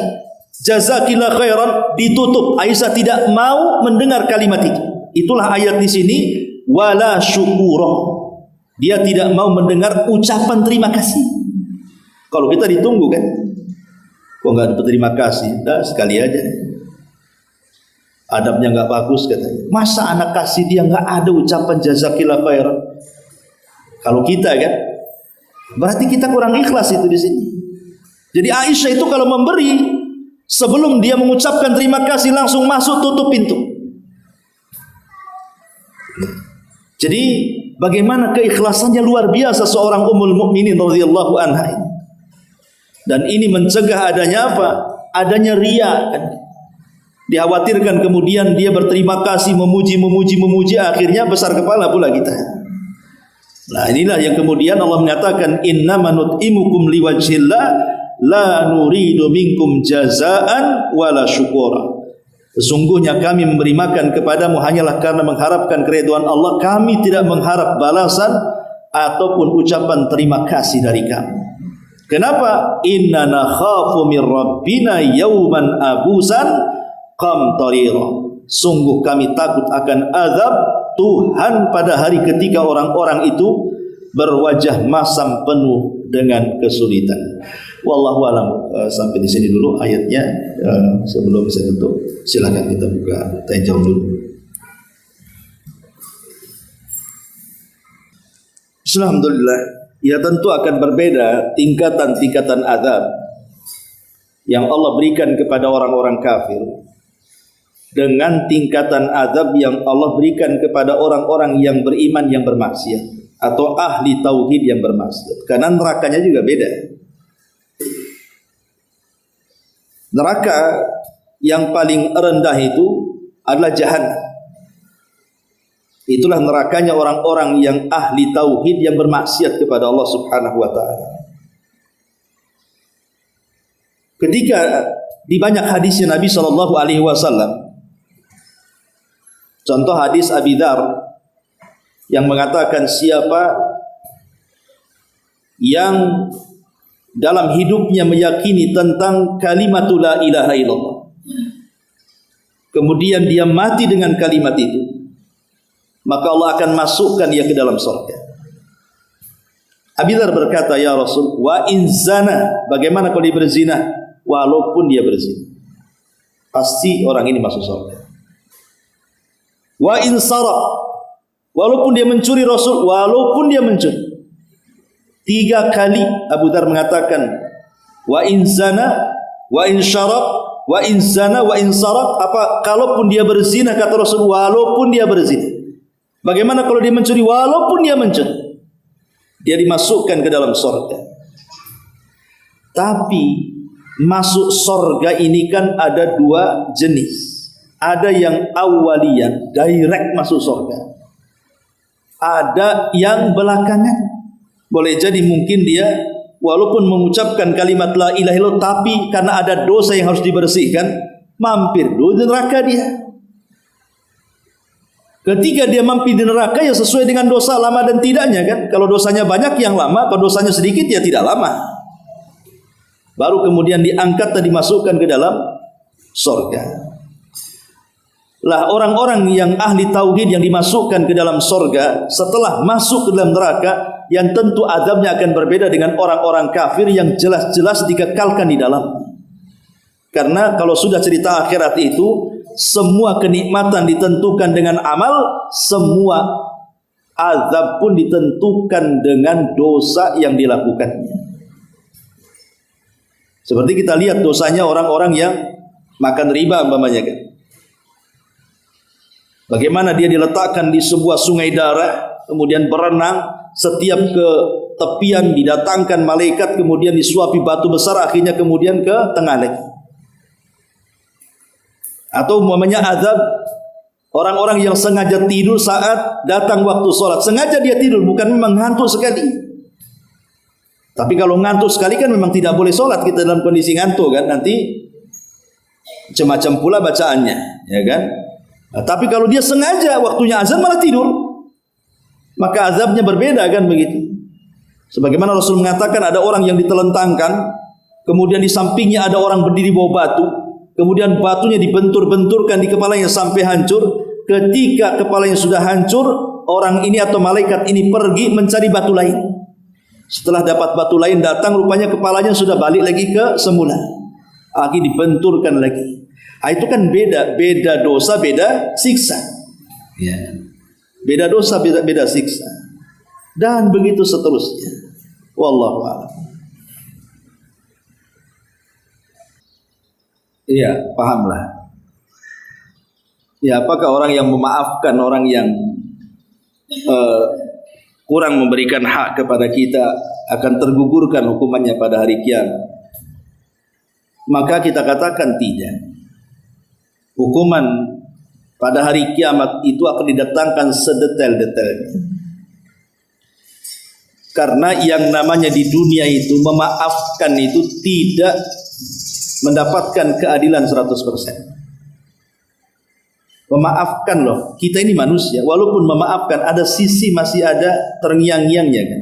jazakillah khairan, ditutup. Aisyah tidak mau mendengar kalimat itu. Itulah ayat di sini, wala syukura. Dia tidak mau mendengar ucapan terima kasih. Kalau kita ditunggu kan, kok nggak dapat terima kasih? Dah sekali aja. Adabnya nggak bagus katanya. Masa anak kasih dia nggak ada ucapan jazakillah khairan? Kalau kita kan, berarti kita kurang ikhlas itu di sini. Jadi Aisyah itu kalau memberi, Sebelum dia mengucapkan terima kasih langsung masuk tutup pintu. Jadi bagaimana keikhlasannya luar biasa seorang Ummul Mukminin radhiyallahu anha. Dan ini mencegah adanya apa? Adanya riya kan. Dikhawatirkan kemudian dia berterima kasih, memuji, akhirnya besar kepala pula kita. Nah inilah yang kemudian Allah menyatakan innama nut'imukum liwajhillah la nuridu minkum jazaan wala syukura. Sesungguhnya kami memberi makan kepadamu hanyalah karena mengharapkan keridhaan Allah. Kami tidak mengharap balasan ataupun ucapan terima kasih dari kamu. Kenapa? Inna nakhafu min rabbina yawman abusan qamtarira. Sungguh kami takut akan azab Tuhan pada hari ketika orang-orang itu berwajah masam penuh dengan kesulitan. Wallahu alam. Sampai di sini dulu ayatnya. Sebelum saya tutup, silakan kita buka tanya jawab dulu. Alhamdulillah. Ya tentu akan berbeda tingkatan-tingkatan azab yang Allah berikan kepada orang-orang kafir dengan tingkatan azab yang Allah berikan kepada orang-orang yang beriman yang bermaksiat atau ahli tauhid yang bermaksiat. Karena nerakanya juga beda. Neraka yang paling rendah itu adalah Jahannam. Itulah nerakanya orang-orang yang ahli tauhid yang bermaksiat kepada Allah Subhanahu wa taala. Ketika di banyak hadisnya Nabi sallallahu alaihi wasallam, contoh hadis Abi Dzar yang mengatakan siapa yang dalam hidupnya meyakini tentang kalimatul la ilaha illallah, kemudian dia mati dengan kalimat itu, maka Allah akan masukkan dia ke dalam surga. Abi Dzar berkata, ya Rasul, wa in zana, bagaimana kalau dia berzina? Walaupun dia berzina, pasti orang ini masuk surga. Wa in saraq, walaupun dia mencuri Rasul, walaupun dia mencuri. 3 kali Abu Dzar mengatakan wa in zana, wa in syaraq, wa in zana, wa in saraq. Apa kalaupun dia berzina, kata Rasul, walaupun dia berzina. Bagaimana kalau dia mencuri? Walaupun dia mencuri, dia dimasukkan ke dalam surga. Tapi masuk surga ini kan ada 2 jenis. Ada yang awalian, direct masuk surga. Ada yang belakangan. Boleh jadi mungkin dia walaupun mengucapkan kalimat la ilaha illallah, tapi karena ada dosa yang harus dibersihkan, mampir dulu di neraka dia. Ketika dia mampir di neraka, ya sesuai dengan dosa lama dan tidaknya kan. Kalau dosanya banyak yang lama, kalau dosanya sedikit ya tidak lama. Baru kemudian diangkat dan dimasukkan ke dalam surga. Lah orang-orang yang ahli tauhid yang dimasukkan ke dalam surga setelah masuk ke dalam neraka, yang tentu azabnya akan berbeda dengan orang-orang kafir yang jelas-jelas dikekalkan di dalam. Karena kalau sudah cerita akhirat itu, semua kenikmatan ditentukan dengan amal, semua azab pun ditentukan dengan dosa yang dilakukannya. Seperti kita lihat dosanya orang-orang yang makan riba umpamanya kan. Bagaimana dia diletakkan di sebuah sungai darah, kemudian berenang, setiap ke tepian didatangkan malaikat, kemudian disuapi batu besar, akhirnya kemudian ke tengah lagi. Atau umpamanya azab orang-orang yang sengaja tidur saat datang waktu sholat. Sengaja dia tidur, bukan memang ngantuk sekali. Tapi kalau ngantuk sekali kan memang tidak boleh sholat kita dalam kondisi ngantuk kan. Nanti macam-macam pula bacaannya, ya kan? Nah, tapi kalau dia sengaja waktunya azan malah tidur, maka azabnya berbeda kan begitu. Sebagaimana Rasul mengatakan ada orang yang ditelentangkan, kemudian di sampingnya ada orang berdiri bawa batu, kemudian batunya dibentur-benturkan di kepalanya sampai hancur. Ketika kepalanya sudah hancur, orang ini atau malaikat ini pergi mencari batu lain. Setelah dapat batu lain datang, rupanya kepalanya sudah balik lagi ke semula. Akhirnya dibenturkan lagi. Nah, itu kan beda dosa, beda siksa. Ya. Beda dosa, beda siksa. Dan begitu seterusnya. Wallahu a'lam. Iya, pahamlah. Ya, apakah orang yang memaafkan orang yang kurang memberikan hak kepada kita akan tergugurkan hukumannya pada hari kiamat? Maka kita katakan tidak. Hukuman pada hari kiamat itu akan didatangkan sedetail-detailnya. Karena yang namanya di dunia itu memaafkan itu tidak mendapatkan keadilan 100%. Memaafkan loh, kita ini manusia, walaupun memaafkan ada sisi masih ada terngiang-ngiangnya kan.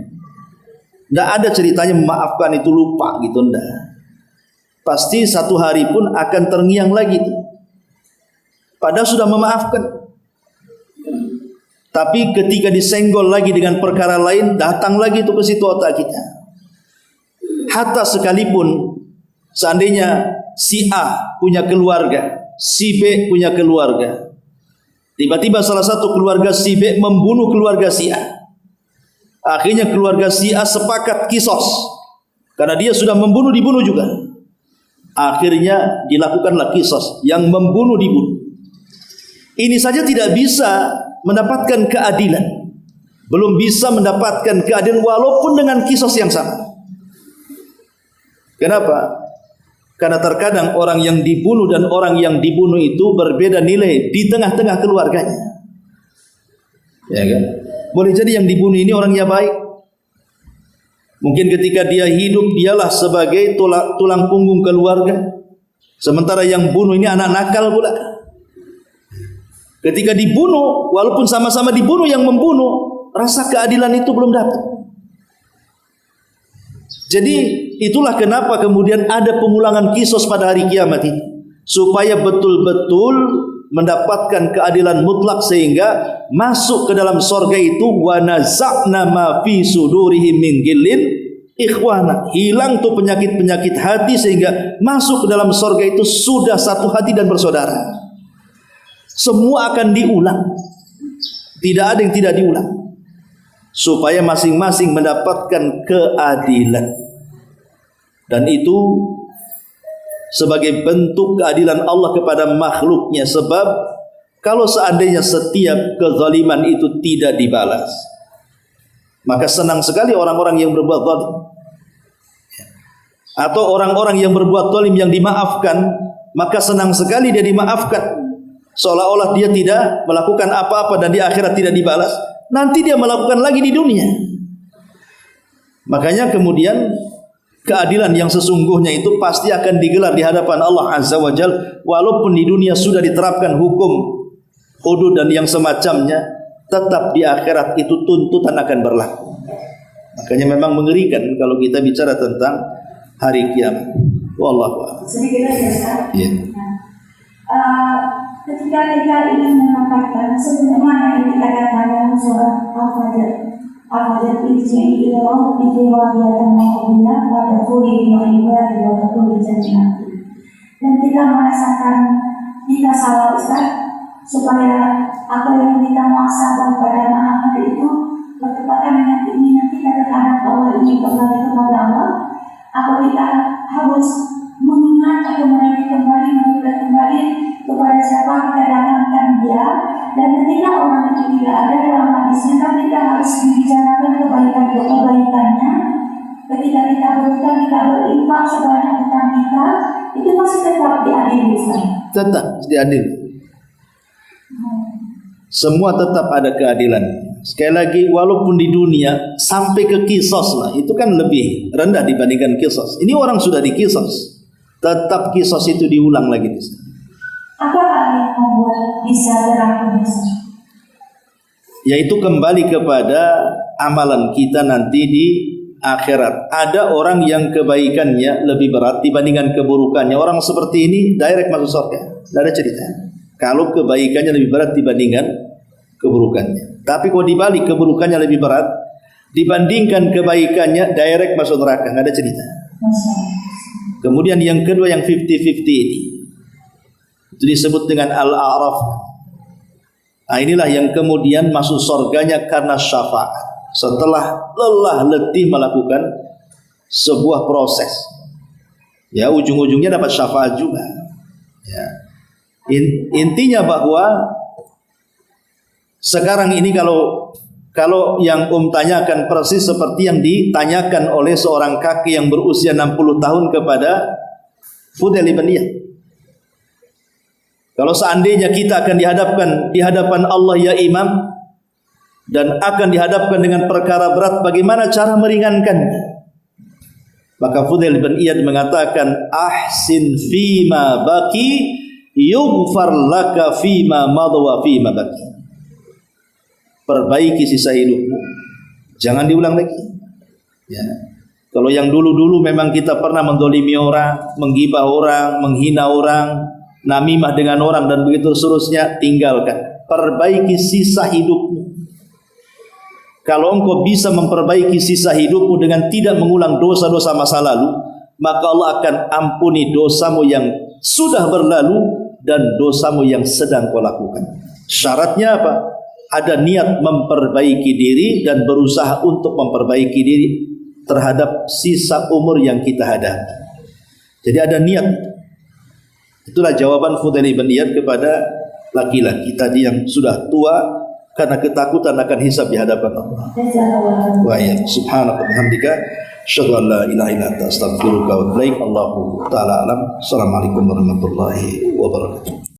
Tidak ada ceritanya memaafkan itu lupa gitu, enggak. Pasti satu hari pun akan terngiang lagi tuh. Padahal sudah memaafkan. Tapi ketika disenggol lagi dengan perkara lain, datang lagi itu ke situ otak kita. Hatta sekalipun seandainya si A punya keluarga, si B punya keluarga, tiba-tiba salah satu keluarga si B membunuh keluarga si A. Akhirnya keluarga si A sepakat kisos, karena dia sudah membunuh dibunuh juga. Akhirnya dilakukanlah kisos, yang membunuh dibunuh. Ini saja tidak bisa mendapatkan keadilan, belum bisa mendapatkan keadilan walaupun dengan kisos yang sama. Kenapa? Karena terkadang orang yang dibunuh dan orang yang dibunuh itu berbeda nilai di tengah-tengah keluarganya. Ya kan? Boleh jadi yang dibunuh ini orangnya baik. Mungkin ketika dia hidup dialah sebagai tulang punggung keluarga. Sementara yang bunuh ini anak nakal pula. Ketika dibunuh, walaupun sama-sama dibunuh yang membunuh, rasa keadilan itu belum dapat. Jadi itulah kenapa kemudian ada pengulangan kisos pada hari kiamat itu, supaya betul-betul mendapatkan keadilan mutlak sehingga masuk ke dalam sorga itu wa naza'na ma fi sudurihim min ghillin ikhwana, hilang tuh penyakit-penyakit hati sehingga masuk ke dalam sorga itu sudah satu hati dan bersaudara. Semua akan diulang, tidak ada yang tidak diulang, supaya masing-masing mendapatkan keadilan. Dan itu sebagai bentuk keadilan Allah kepada makhluknya. Sebab kalau seandainya setiap kezaliman itu tidak dibalas, maka senang sekali orang-orang yang berbuat zalim, atau orang-orang yang berbuat zalim yang dimaafkan, maka senang sekali dia dimaafkan, seolah-olah dia tidak melakukan apa-apa dan di akhirat tidak dibalas. Nanti dia melakukan lagi di dunia. Makanya kemudian keadilan yang sesungguhnya itu pasti akan digelar di hadapan Allah Azza wa Jalla. Walaupun di dunia sudah diterapkan hukum hudud dan yang semacamnya, tetap di akhirat itu tuntutan akan berlaku. Makanya memang mengerikan kalau kita bicara tentang hari kiamat. Wallahu a'lam. Sedikit aja, Ustaz. Iya. Ketika kita ingin menempatkan sebenarnya yang kita katakan dalam surah Al-Fajr ijni ilah bidiwadiyatan ma'ubiyah pada kuri bi'ibadi pada kuri jannati. Dan kita merasakan kita salah, Ustaz, supaya apa yang kita muasabah pada malam hari itu bertepatan dengan keinginan kita terhadap Allah ini kembali kepada Allah. Apa kita harus mengingat atau mengingat kembali kepada siapa kita datangkan dia, dan ketika orang itu tidak ada dalam hadisnya kan kita harus membicarakan kebaikannya. Ketika kita berhutang, kita berinfak sebanyak hutang kita, itu masih tetap diadili, Ustaz. Tetap diadili. Semua tetap ada keadilan. Sekali lagi, walaupun di dunia sampai ke kisos lah, itu kan lebih rendah dibandingkan kisos. Ini orang sudah dikisos, tetap kisos itu diulang lagi. Apa yang membuat bisa berlaku? Yaitu kembali kepada amalan kita nanti di akhirat. Ada orang yang kebaikannya lebih berat dibandingkan keburukannya. Orang seperti ini direct masuk surga. Tidak ada cerita. Kalau kebaikannya lebih berat dibandingkan keburukannya. Tapi kalau dibalik keburukannya lebih berat dibandingkan kebaikannya, direct masuk neraka. Tidak ada cerita. Kemudian yang kedua yang 50-50 ini, itu disebut dengan Al-A'raf. Nah, inilah yang kemudian masuk surganya karena syafaat. Setelah lelah letih melakukan sebuah proses, ya ujung-ujungnya dapat syafaat juga. Ya. Intinya bahwa sekarang ini kalau yang tanyakan persis seperti yang ditanyakan oleh seorang kakek yang berusia 60 tahun kepada Fudail bin Iyad. Kalau seandainya kita akan dihadapkan di hadapan Allah ya imam, dan akan dihadapkan dengan perkara berat, bagaimana cara meringankannya? Maka Fudail bin Iyad mengatakan, ahsin fima baki yughfar laka fima madha wa fima baki. Perbaiki sisa hidupmu, jangan diulang lagi. Ya. Kalau yang dulu-dulu memang kita pernah mendolimi orang, menggibah orang, menghina orang, namimah dengan orang dan begitu seterusnya, tinggalkan. Perbaiki sisa hidupmu. Kalau engkau bisa memperbaiki sisa hidupmu dengan tidak mengulang dosa-dosa masa lalu, maka Allah akan ampuni dosamu yang sudah berlalu dan dosamu yang sedang kau lakukan. Syaratnya apa? Ada niat memperbaiki diri dan berusaha untuk memperbaiki diri terhadap sisa umur yang kita hadapi. Jadi ada niat. Itulah jawaban Fudail bin Iyad kepada laki-laki tadi yang sudah tua karena ketakutan akan hisab di hadapan Allah. Wa ya subhanaka wa bihamdika asyhadu an la ilaha illa anta astaghfiruka wa atubu ilaik. Allahu taala alam. Assalamualaikum warahmatullahi wabarakatuh.